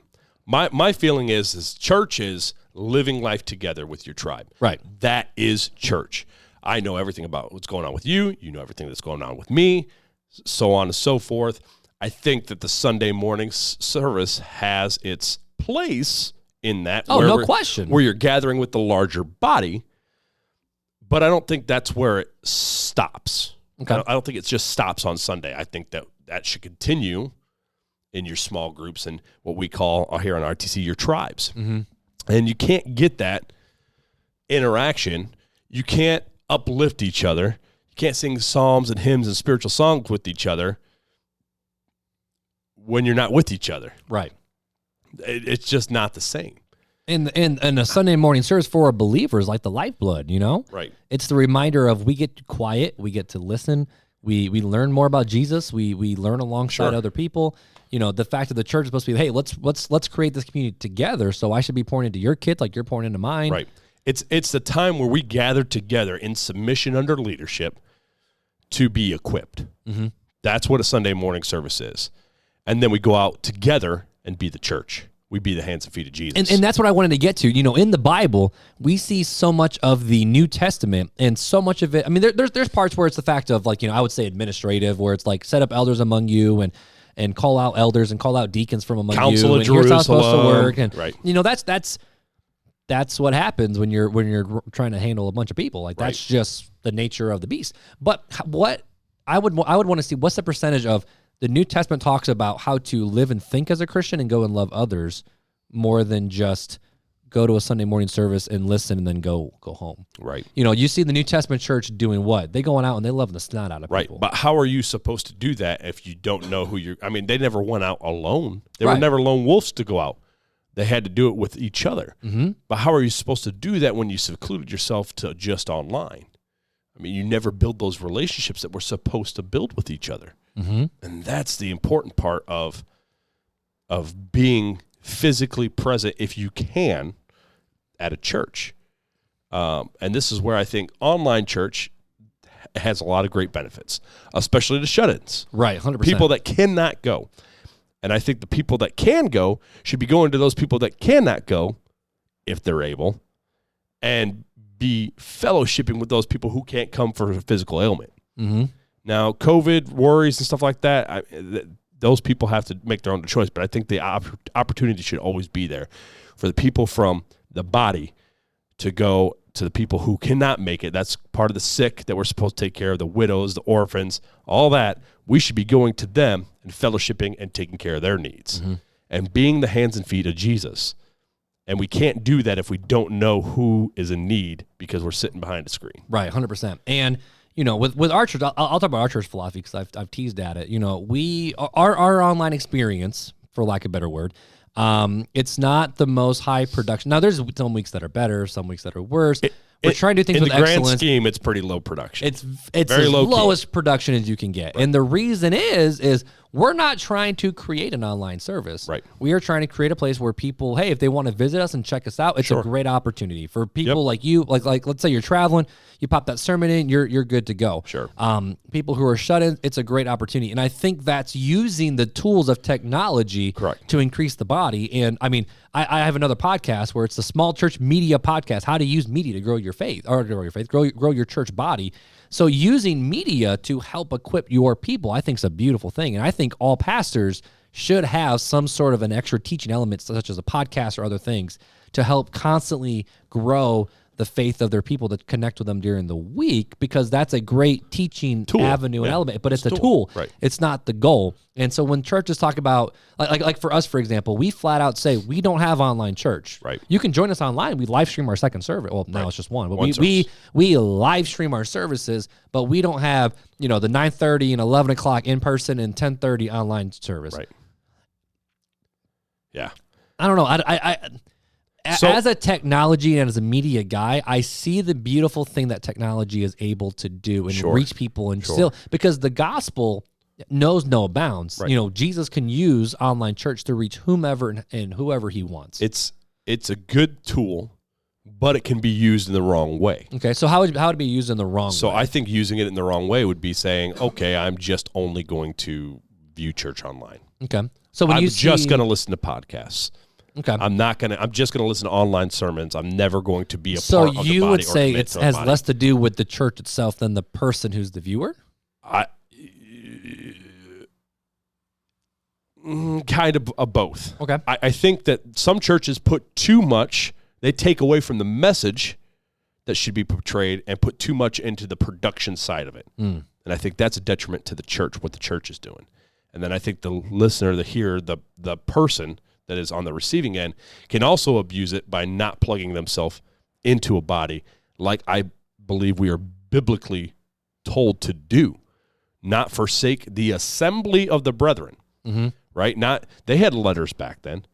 My feeling is church is living life together with your tribe. Right. That is church. I know everything about what's going on with you. You know everything that's going on with me. So on and so forth. I think that the Sunday morning service has its place in that. Oh, no question. Where you're gathering with the larger body, but I don't think that's where it stops. Okay. I don't think it just stops on Sunday. I think that should continue in your small groups and what we call here on RTC your tribes. Mm-hmm. And you can't get that interaction. You can't uplift each other. Can't sing psalms and hymns and spiritual songs with each other when you're not with each other. Right. It's just not the same. And a Sunday morning service for a believer is like the lifeblood, Right. It's the reminder of we get quiet, we get to listen, we learn more about Jesus, we learn alongside other people. The fact that the church is supposed to be, hey, let's create this community together. So I should be pouring into your kids like you're pouring into mine. Right. It's the time where we gather together in submission under leadership to be equipped. Mm-hmm. That's what a Sunday morning service is. And then we go out together and be the church. We be the hands and feet of Jesus. And that's what I wanted to get to. In the Bible, we see so much of the New Testament and so much of it. I mean, there's parts where it's the fact of I would say administrative, where it's like set up elders among you and call out elders and call out deacons from among Council you. Of and Jerusalem. Here's how it's supposed to work. And, right. That's what happens when you're trying to handle a bunch of people. Like that's just the nature of the beast. But what I would want to see, what's the percentage of the New Testament talks about how to live and think as a Christian and go and love others more than just go to a Sunday morning service and listen and then go home. Right. You see the New Testament church doing what? They going out and they love the snot out of people. Right. But how are you supposed to do that if you don't know who they never went out alone. They were never lone wolves to go out. They had to do it with each other. Mm-hmm. But how are you supposed to do that when you secluded yourself to just online? I mean, you never build those relationships that we're supposed to build with each other. Mm-hmm. And that's the important part of being physically present, if you can, at a church. And this is where I think online church has a lot of great benefits, especially to shut-ins. Right, 100%. People that cannot go. And I think the people that can go should be going to those people that cannot go, if they're able, and be fellowshipping with those people who can't come for a physical ailment. Mm-hmm. Now, COVID worries and stuff like that, those people have to make their own choice, but I think the opportunity should always be there for the people from the body to go to the people who cannot make it. That's part of the sick that we're supposed to take care of, the widows, the orphans, all that. We should be going to them and fellowshipping and taking care of their needs and being the hands and feet of Jesus. And we can't do that if we don't know who is in need because we're sitting behind a screen. Right, 100%. And with our church, I'll talk about our church philosophy because I've teased at it. Our online experience, for lack of a better word, it's not the most high production. Now, there's some weeks that are better, some weeks that are worse. We're trying to do things with excellence. In the grand scheme, it's pretty low production. It's very as lowest production as you can get. Right. And the reason is we're not trying to create an online service. Right. We are trying to create a place where people, hey, if they want to visit us and check us out, it's a great opportunity for people like you. Like let's say you're traveling, you pop that sermon in, you're good to go. Sure. People who are shut in, it's a great opportunity. And I think that's using the tools of technology to increase the body. And I mean, I have another podcast where it's the Small Church Media Podcast, how to use media to grow your faith, or grow your church body. So using media to help equip your people, I think is a beautiful thing. And I think all pastors should have some sort of an extra teaching element, such as a podcast or other things, to help constantly grow the faith of their people that connect with them during the week, because that's a great teaching avenue and element, but it's a tool. Right. It's not the goal. And so when churches talk about, like for us, for example, we flat out say we don't have online church. Right. You can join us online. We live stream our second service. Well, now it's just one, but we live stream our services, but we don't have, the 9:30 and 11 o'clock in person and 10:30 online service. Right. Yeah. I don't know. As a technology and as a media guy, I see the beautiful thing that technology is able to do and reach people, and still, because the gospel knows no bounds. Right. Jesus can use online church to reach whomever and whoever he wants. It's a good tool, but it can be used in the wrong way. Okay, so how would it be used in the wrong way? So I think using it in the wrong way would be saying, okay, I'm just only going to view church online. Okay. So when I'm just going to listen to podcasts. Okay. I'm just going to listen to online sermons. I'm never going to be a part of the body. So you would say it has less to do with the church itself than the person who's the viewer? Kind of both. Okay. I think that some churches put too much, they take away from the message that should be portrayed and put too much into the production side of it. And I think that's a detriment to the church, what the church is doing. And then I think the listener, the hearer, the person that is on the receiving end can also abuse it by not plugging themselves into a body, like I believe we are biblically told to do. Not forsake the assembly of the brethren, right? They had letters back then.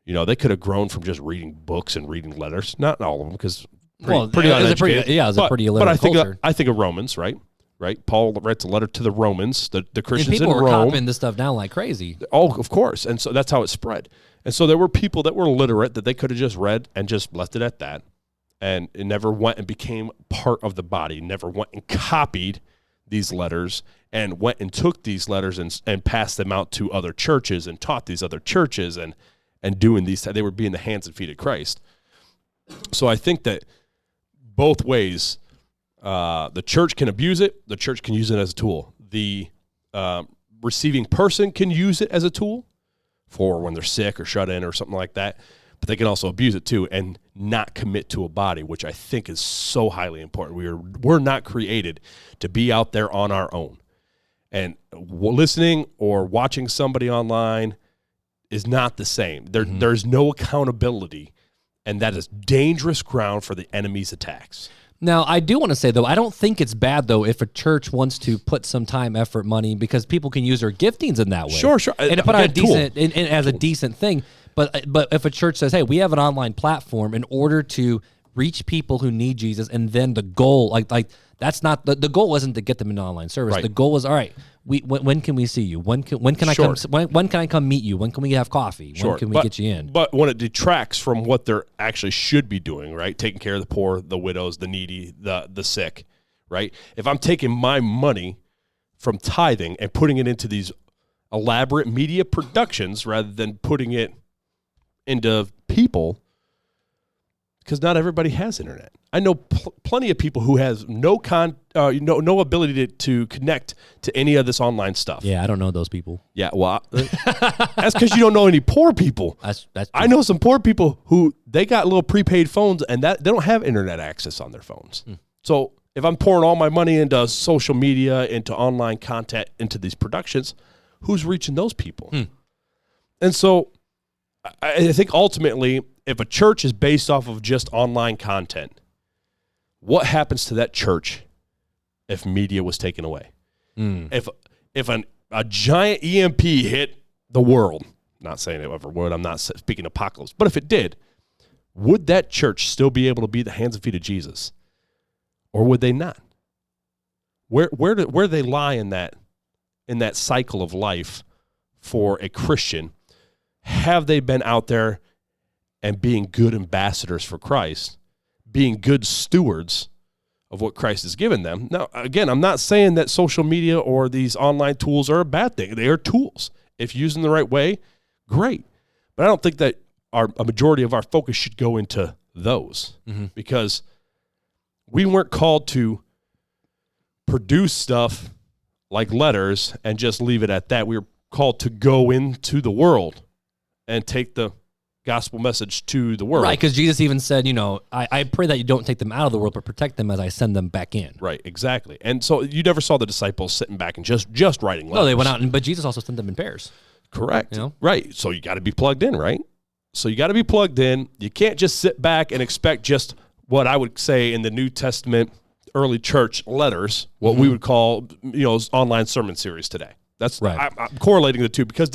They could have grown from just reading books and reading letters. Not all of them, because pretty uneducated. It was a pretty illiterate culture. I think of Romans, right? Right, Paul writes a letter to the Romans, the Christians in Rome. And people were copying this stuff down like crazy. Oh, of course, and so that's how it spread. And so there were people that were literate that they could have just read and just left it at that, and it never went and became part of the body. Never went and copied these letters and went and took these letters and passed them out to other churches and taught these other churches and doing these. They were being the hands and feet of Christ. So I think that both ways. The church can abuse it. The church can use it as a tool. The receiving person can use it as a tool for when they're sick or shut in or something like that. But they can also abuse it too and not commit to a body, which I think is so highly important. We're not created to be out there on our own. And listening or watching somebody online is not the same. There's no accountability, and that is dangerous ground for the enemy's attacks. Now, I do want to say, though, I don't think it's bad, though, if a church wants to put some time, effort, money, because people can use their giftings in that way. Sure. And to put out a decent thing. But if a church says, hey, we have an online platform in order to reach people who need Jesus, and then the goal, like that's not, the goal wasn't to get them into online service. Right. The goal was, all right, when can we see you? When can I come? When can I come meet you? When can we have coffee? When can we get you in? But when it detracts from what they're actually should be doing, right? Taking care of the poor, the widows, the needy, the sick, right? If I'm taking my money from tithing and putting it into these elaborate media productions rather than putting it into people, because not everybody has internet. I know plenty of people who has no ability to connect to any of this online stuff. Yeah, I don't know those people. Yeah, well, that's because you don't know any poor people. That's I know some poor people who they got little prepaid phones and that they don't have internet access on their phones. So if I'm pouring all my money into social media, into online content, into these productions, who's reaching those people? And so I think ultimately, if a church is based off of just online content, what happens to that church if media was taken away? If a giant EMP hit the world, not saying it ever would, I'm not speaking apocalypse, but if it did, would that church still be able to be the hands and feet of Jesus? Or would they not? Where do they lie in that in that cycle of life for a Christian, have they been out there and being good ambassadors for Christ, being good stewards of what Christ has given them? Now, again, I'm not saying that social media or these online tools are a bad thing. They are tools. If used in the right way, great. But I don't think that a majority of our focus should go into those, because we weren't called to produce stuff like letters and just leave it at that. We were called to go into the world and take the gospel message to the world. Right, because Jesus even said, I pray that you don't take them out of the world, but protect them as I send them back in. Right, exactly. And so you never saw the disciples sitting back and just writing letters. No, they went out, but Jesus also sent them in pairs. Correct. Right. So you got to be plugged in, right? So you got to be plugged in. You can't just sit back and expect just what I would say in the New Testament early church letters, what we would call, online sermon series today. That's right. I'm correlating the two because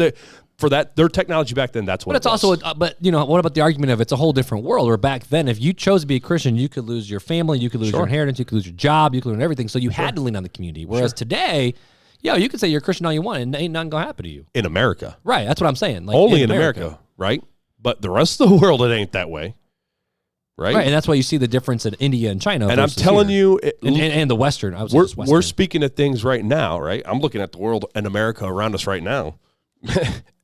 for their technology back then, that's what. But it's also, what about the argument of it's a whole different world? Where back then, if you chose to be a Christian, you could lose your family, you could lose your inheritance, you could lose your job, you could lose everything. So you had to lean on the community. Whereas today, you can say you're a Christian all you want, and ain't nothing gonna happen to you in America. Right. That's what I'm saying. Like, only in America, right? But the rest of the world, it ain't that way. Right, and that's why you see the difference in India and China. And I'm telling you, and the Western. We're speaking of things right now, right? I'm looking at the world and America around us right now,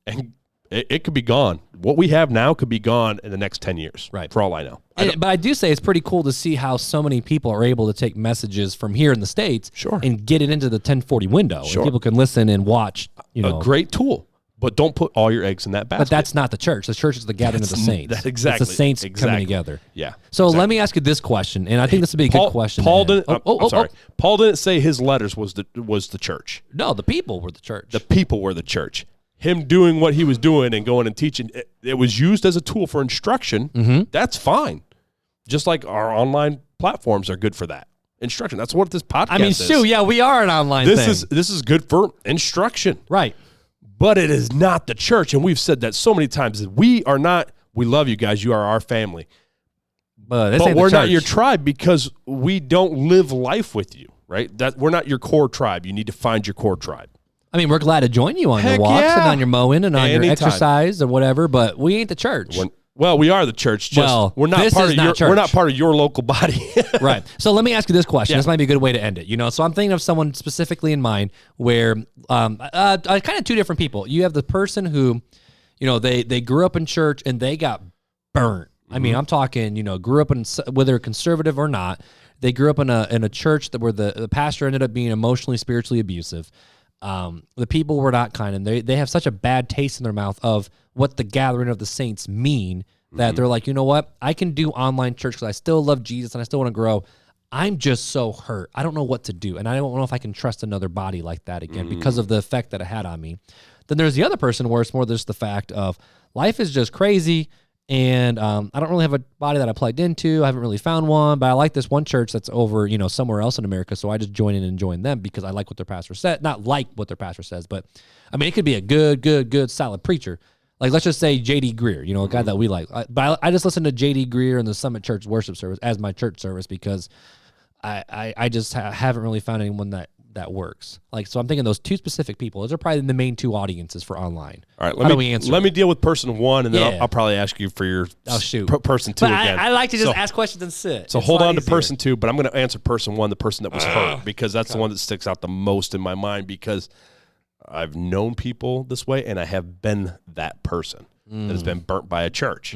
and it could be gone. What we have now could be gone in the next 10 years, right? For all I know. But I do say it's pretty cool to see how so many people are able to take messages from here in the States, and get it into the 1040 window, and people can listen and watch. A great tool. But don't put all your eggs in that basket. But that's not the church. The church is the gathering of the saints. That's exactly. It's the saints coming together. Yeah. So let me ask you this question, and I think this would be a good question. Paul didn't. Paul didn't say his letters was the church. No, the people were the church. The people were the church. Him doing what he was doing and going and teaching, it was used as a tool for instruction. That's fine. Just like our online platforms are good for that. Instruction. That's what this podcast is. We are an online thing. This is good for instruction. Right. But it is not the church, and we've said that so many times. That we are not. We love you guys. You are our family, but we're not your tribe because we don't live life with you. Right? That we're not your core tribe. You need to find your core tribe. I mean, we're glad to join you on your walks and on your mowing and on your exercise or whatever. But we ain't the church. We are the church. We're not part of your. We're not part of your local body. Right. So let me ask you this question. This might be a good way to end it. So I'm thinking of someone specifically in mind where, kind of two different people. You have the person who, they grew up in church and they got burnt. I mean, I'm talking, grew up in, whether conservative or not, they grew up in a church where the pastor ended up being emotionally, spiritually abusive. The people were not kind, and they have such a bad taste in their mouth of what the gathering of the saints mean that they're like, you know what? I can do online church because I still love Jesus and I still want to grow. I'm just so hurt. I don't know what to do, and I don't know if I can trust another body like that again because of the effect that it had on me. Then there's the other person where it's more just the fact of life is just crazy, and I don't really have a body that I plugged into. I haven't really found one, but I like this one church that's over, somewhere else in America, so I just join in and join them because I like what their pastor said. Not like what their pastor says, but, I mean, it could be a good, solid preacher. Like, let's just say J.D. Greer, a guy that we like. But I just listen to J.D. Greer in the Summit Church worship service as my church service because I just haven't really found anyone that works. Like, so I'm thinking those two specific people. Those are probably the main two audiences for online. All right, let me deal with person one, and then I'll probably ask you for your person two again. I like to just ask questions and sit. So hold on to person two, but I'm going to answer person one, the person that was hurt, because that's the one that sticks out the most in my mind because I've known people this way, and I have been that person that has been burnt by a church.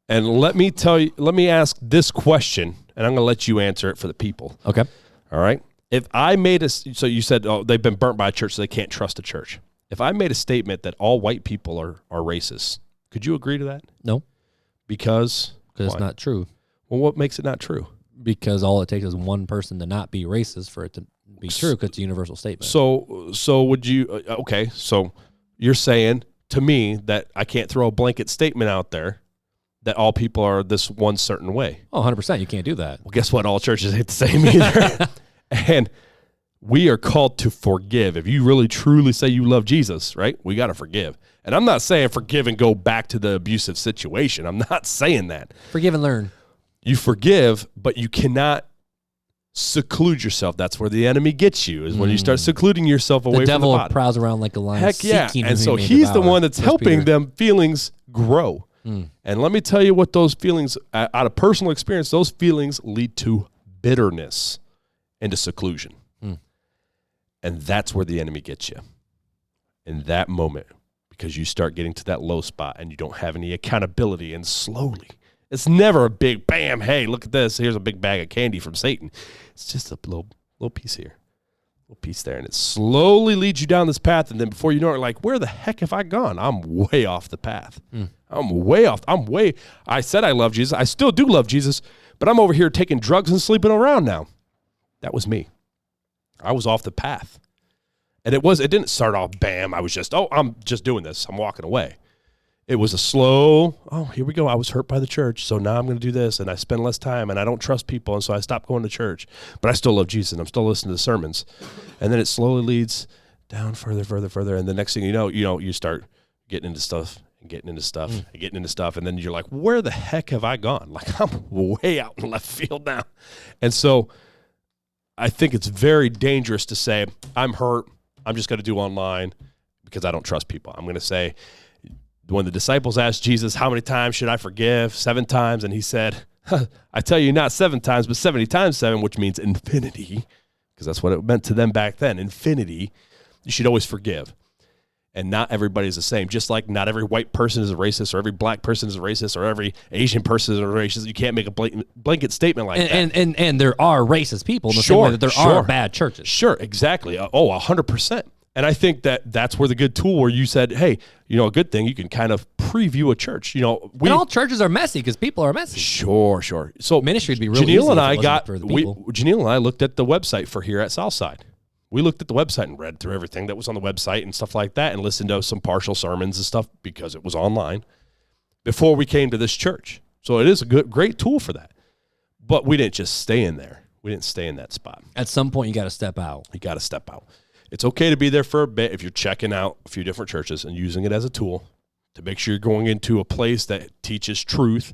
And let me ask this question, and I'm going to let you answer it for the people. Okay. All right. If I made so you said, they've been burnt by a church, so they can't trust a church. If I made a statement that all white people are racist, could you agree to that? No. Because it's not true. Well, what makes it not true? Because all it takes is one person to not be racist for it to be true, because it's a universal statement. So would you, okay, so you're saying to me that I can't throw a blanket statement out there that all people are this one certain way. Oh, 100%. You can't do that. Well, guess what? All churches ain't the same either. And we are called to forgive. If you really, truly say you love Jesus, right, we got to forgive. And I'm not saying forgive and go back to the abusive situation. I'm not saying that. Forgive and learn. You forgive, but you cannot seclude yourself. That's where the enemy gets you, is when you start secluding yourself away from the devil body. prowls around like a lion. Heck yeah. Seeking And whom so he may he's devour. the one that's 1 helping Peter. them feelings grow. And let me tell you what those feelings, out of personal experience, those feelings lead to bitterness and to seclusion. And that's where the enemy gets you in that moment, because you start getting to that low spot and you don't have any accountability. And slowly, it's never a big bam, hey, look at this, here's a big bag of candy from Satan. It's just a little piece here, little piece there, and it slowly leads you down this path. And then before you know it, like, where the heck have I gone? I'm way off the path. I'm way off. I said I love Jesus. I still do love Jesus, but I'm over here taking drugs and sleeping around now. That was me. I was off the path. And it didn't start off, bam, I was just, I'm just doing this. I'm walking away. It was a slow, here we go. I was hurt by the church, so now I'm going to do this, and I spend less time, and I don't trust people, and so I stopped going to church. But I still love Jesus, and I'm still listening to the sermons. And then it slowly leads down further, and the next thing you know, you start getting into stuff, and getting into stuff, and getting into stuff, and then you're like, where the heck have I gone? Like, I'm way out in left field now. And so I think it's very dangerous to say, I'm hurt, I'm just going to do online because I don't trust people. I'm going to say, when the disciples asked Jesus, how many times should I forgive? 7 times. And he said, I tell you, not 7 times, but 70 times 7, which means infinity, because that's what it meant to them back then. Infinity. You should always forgive. And not everybody's the same. Just like not every white person is a racist, or every black person is a racist, or every Asian person is a racist. You can't make a blanket statement like that. And there are racist people in the same way that there are bad churches. Sure, exactly. 100%. And I think that's where the good tool, where you said, hey, a good thing, you can kind of preview a church. And all churches are messy because people are messy. Sure. So ministry would be really easy. Janelle and I looked at the website for here at Southside. We looked at the website and read through everything that was on the website and stuff like that, and listened to some partial sermons and stuff because it was online before we came to this church. So it is a great tool for that. But we didn't just stay in there. We didn't stay in that spot. At some point, you got to step out. You got to step out. It's okay to be there for a bit if you're checking out a few different churches and using it as a tool to make sure you're going into a place that teaches truth.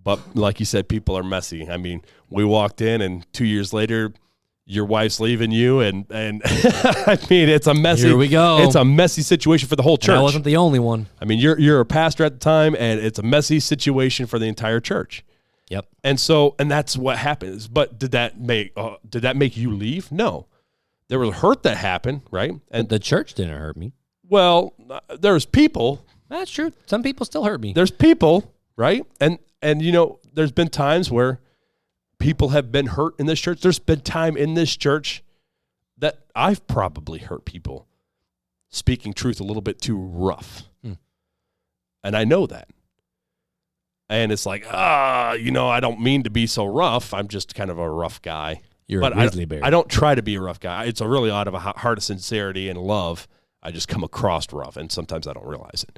But like you said, people are messy. I mean, we walked in, and 2 years later, your wife's leaving you, and I mean, it's a messy. Here we go. It's a messy situation for the whole church. And I wasn't the only one. I mean, you're a pastor at the time, and it's a messy situation for the entire church. Yep. And that's what happens. But did that make you leave? No. There was hurt that happened, right? And the church didn't hurt me. Well, there's people. That's true. Some people still hurt me. There's people, right? And there's been times where people have been hurt in this church. There's been time in this church that I've probably hurt people speaking truth a little bit too rough. And I know that. And it's like, I don't mean to be so rough. I'm just kind of a rough guy. You're a grizzly bear. I don't try to be a rough guy. It's a really out of a heart of sincerity and love. I just come across rough, and sometimes I don't realize it.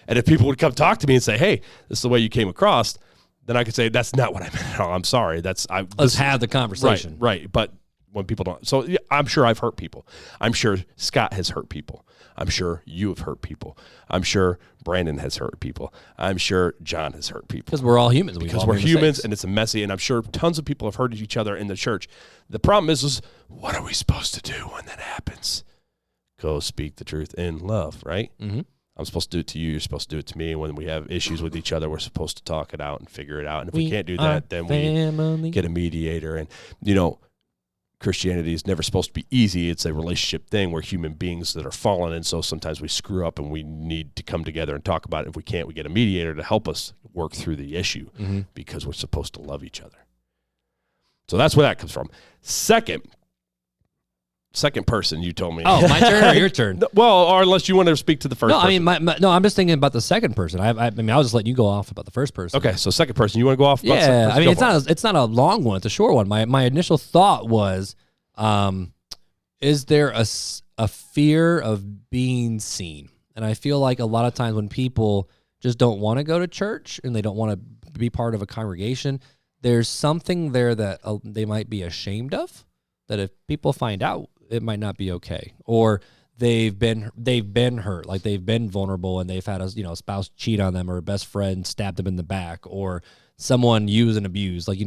And if people would come talk to me and say, hey, this is the way you came across, then I could say, that's not what I meant at all. I'm sorry. Let's have the conversation. Right. But when people don't. So yeah, I'm sure I've hurt people. I'm sure Scott has hurt people. I'm sure you have hurt people. I'm sure Brandon has hurt people. I'm sure John has hurt people. Because we're all humans. Because we're humans, and it's messy, and I'm sure tons of people have hurt each other in the church. The problem is what are we supposed to do when that happens? Go speak the truth in love, right? Mm-hmm. I'm supposed to do it to you. You're supposed to do it to me. When we have issues with each other, we're supposed to talk it out and figure it out. And if we can't do that, then we get a mediator. And, Christianity is never supposed to be easy. It's a relationship thing. We're human beings that are fallen, and so sometimes we screw up, and we need to come together and talk about it. If we can't, we get a mediator to help us work through the issue because we're supposed to love each other. So that's where that comes from. Second person, you told me. Oh, my turn or your turn? Well, or unless you want to speak to the first person. I mean, I'm just thinking about the second person. I mean, I'll just let you go off about the first person. Okay, so second person. You want to go off about second person? I mean, it's not a long one. It's a short one. My initial thought was, is there a fear of being seen? And I feel like a lot of times when people just don't want to go to church and they don't want to be part of a congregation, there's something there that they might be ashamed of, that if people find out, it might not be okay, or they've been hurt, like they've been vulnerable and they've had a spouse cheat on them, or a best friend stabbed them in the back, or someone use and abuse. Like,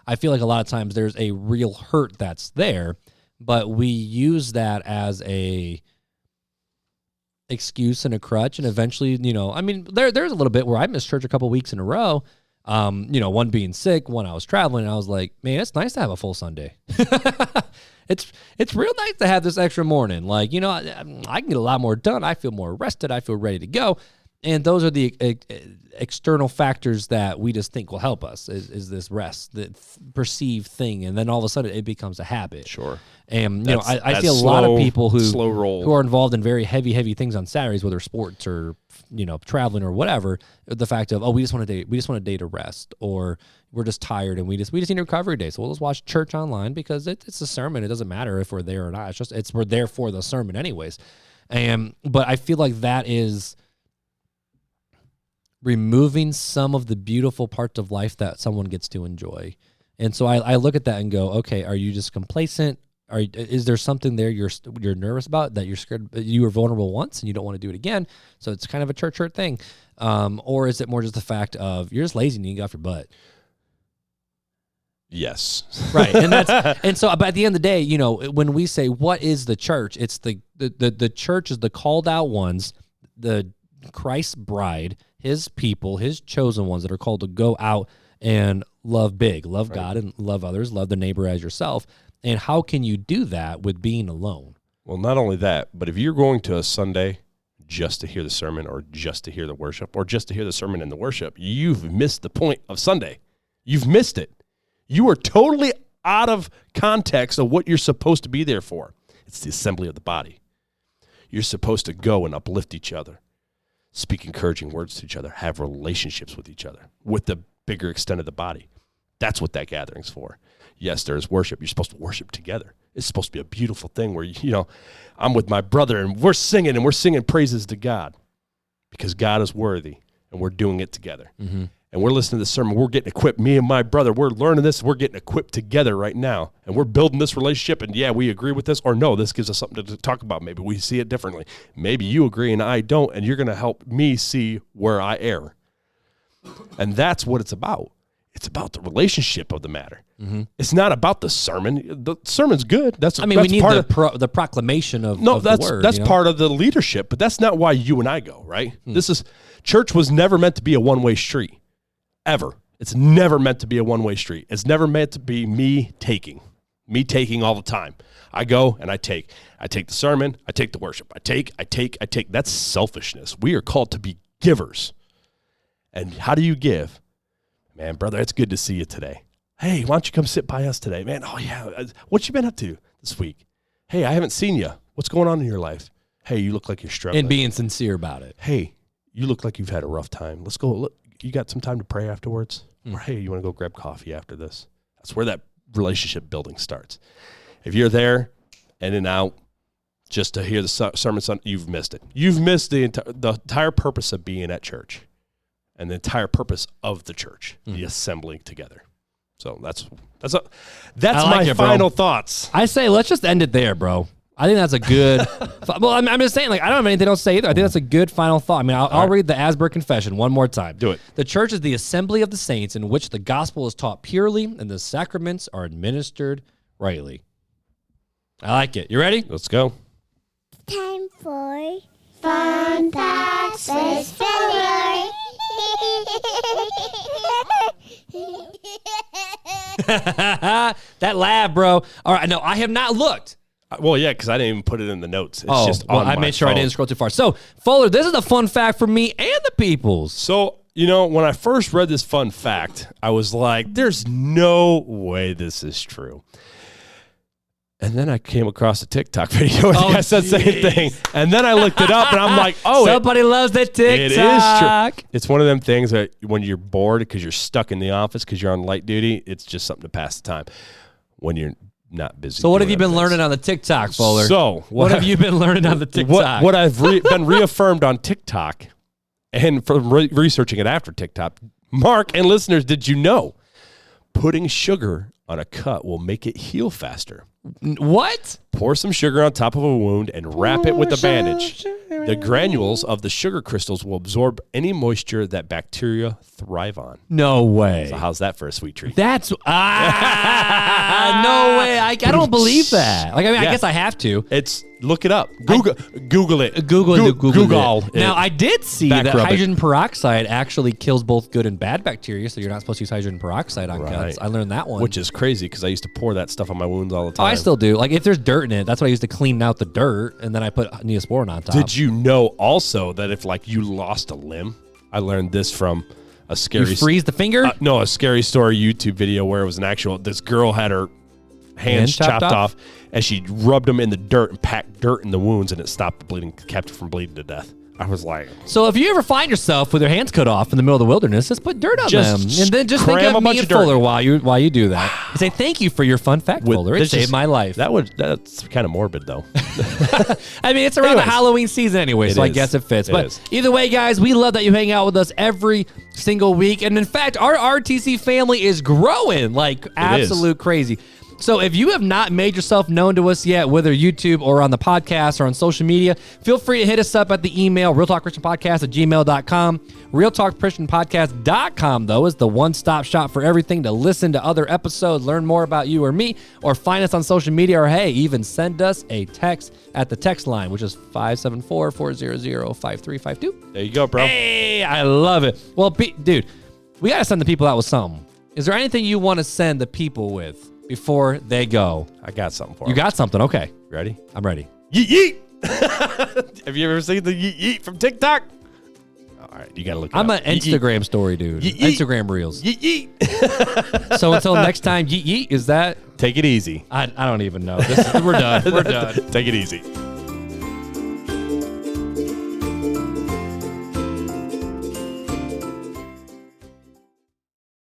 I feel like a lot of times there's a real hurt that's there, but we use that as a excuse and a crutch, and eventually, there's a little bit where I missed church a couple weeks in a row. One being sick, one I was traveling, and I was like, man, it's nice to have a full Sunday. It's real nice to have this extra morning. Like, I can get a lot more done. I feel more rested. I feel ready to go. And those are the external factors that we just think will help us is this rest, the perceived thing. And then all of a sudden it becomes a habit. Sure. And, I see a lot of people who are involved in very heavy things on Saturdays, whether sports or, traveling or whatever. The fact of, we just want a day to rest, or we're just tired and we just need a recovery day. So we'll just watch church online because it's a sermon. It doesn't matter if we're there or not. We're there for the sermon anyways. But I feel like that is removing some of the beautiful parts of life that someone gets to enjoy. And so I look at that and go, okay, are you just complacent? Is there something there you're nervous about, that you're scared you were vulnerable once and you don't want to do it again? So it's kind of a church hurt thing. Or is it more just the fact of you're just lazy and you get off your butt? Yes. Right. And so but at the end of the day, when we say what is the church, it's the church is the called out ones, the Christ's bride, his people, his chosen ones that are called to go out and love big, love God and love others, love the neighbor as yourself. And how can you do that with being alone? Well, not only that, but if you're going to a Sunday just to hear the sermon or just to hear the worship or just to hear the sermon and the worship, you've missed the point of Sunday. You've missed it. You are totally out of context of what you're supposed to be there for. It's the assembly of the body. You're supposed to go and uplift each other, speak encouraging words to each other, have relationships with each other, with the bigger extent of the body. That's what that gathering's for. Yes, there's worship. You're supposed to worship together. It's supposed to be a beautiful thing where, I'm with my brother and we're singing praises to God because God is worthy and we're doing it together. Mm-hmm. And we're listening to the sermon. We're getting equipped. Me and my brother, we're learning this. We're getting equipped together right now. And we're building this relationship. And yeah, we agree with this, or no, this gives us something to talk about. Maybe we see it differently. Maybe you agree and I don't, and you're going to help me see where I err. And that's what it's about. It's about the relationship of the matter. Mm-hmm. It's not about the sermon. The sermon's good. We need the proclamation of the word. That's part of the leadership, but that's not why you and I go, right? Church was never meant to be a one-way street, ever. It's never meant to be a one-way street. It's never meant to be me taking all the time. I go and I take the sermon, I take the worship, I take. That's selfishness. We are called to be givers. And how do you give? Man, brother, it's good to see you today. Hey, why don't you come sit by us today? Man, oh yeah, what you been up to this week? Hey, I haven't seen you. What's going on in your life? Hey, you look like you're struggling. And being sincere about it. Hey, you look like you've had a rough time. Let's go. Look, you got some time to pray afterwards? Or hey, you want to go grab coffee after this? That's where that relationship building starts. If you're there in and out just to hear the sermon, you've missed it. You've missed the entire purpose of being at church. And the entire purpose of the church, the assembling together. So that's my final thoughts. I say let's just end it there, bro. I think that's a good. Well, I'm just saying, I don't have anything else to say either. I think that's a good final thought. I'll read the Asbury Confession one more time. Do it. The church is the assembly of the saints in which the gospel is taught purely and the sacraments are administered rightly. I like it. You ready? Let's go. Time for Fun Facts with Fuller. That laugh, bro. All right, no, I have not looked. Well, yeah, because I didn't even put it in the notes. It's just on I made sure phone. I didn't scroll too far. So, Fuller, this is a fun fact for me and the peoples. So, when I first read this fun fact, I was like, there's no way this is true. And then I came across a TikTok video and I said the same thing. And then I looked it up and I'm like, somebody loves that TikTok. It is true. It's one of them things that when you're bored because you're stuck in the office because you're on light duty, it's just something to pass the time when you're not busy. So what have you been learning on the TikTok, Fuller? So what have you been learning on the TikTok? What I've been reaffirmed on TikTok and from researching it after TikTok, Mark and listeners, did you know putting sugar on a cut will make it heal faster? What? Pour some sugar on top of a wound and wrap it with a bandage. The granules of the sugar crystals will absorb any moisture that bacteria thrive on. No way. So how's that for a sweet treat? That's no way. I don't believe that. Like, I mean, I guess I have to. Look it up. Google it. Google it. Now, I did see that rub hydrogen peroxide actually kills both good and bad bacteria, so you're not supposed to use hydrogen peroxide on cuts. I learned that one. Which is crazy because I used to pour that stuff on my wounds all the time. Oh, I still do. Like, if there's dirt in it, that's what I used to clean out the dirt, and then I put Neosporin on top. Did you know also that if, like, you lost a limb? I learned this from a scary... You freeze the finger? No, a Scary Story YouTube video where it was this girl had her hands chopped off, and she rubbed them in the dirt and packed dirt in the wounds, and it stopped the bleeding, kept her from bleeding to death. I was like... So if you ever find yourself with your hands cut off in the middle of the wilderness, just put dirt on them. And then just think of me and Fuller while you do that. And say, thank you for your fun fact, Fuller. It saved my life. That's kind of morbid, though. I mean, it's around the Halloween season anyway, so I guess it fits. But either way, guys, we love that you hang out with us every single week. And in fact, our RTC family is growing like absolute crazy. So if you have not made yourself known to us yet, whether YouTube or on the podcast or on social media, feel free to hit us up at the email, realtalkchristianpodcast@gmail.com. realtalkchristianpodcast.com, though, is the one-stop shop for everything to listen to other episodes, learn more about you or me, or find us on social media, or, hey, even send us a text at the text line, which is 574-400-5352. There you go, bro. Hey, I love it. Well, dude, we got to send the people out with something. Is there anything you want to send the people with before they go? I got something for you. You got something. Okay. Ready? I'm ready. Yeet yeet. Have you ever seen the yeet yeet from TikTok? All right, you got to look it I'm up. an Instagram story dude. Yeet, yeet. Instagram reels. Yeet yeet. So until next time, yeet yeet, is that? Take it easy. I don't even know. We're done. We're done. Take it easy.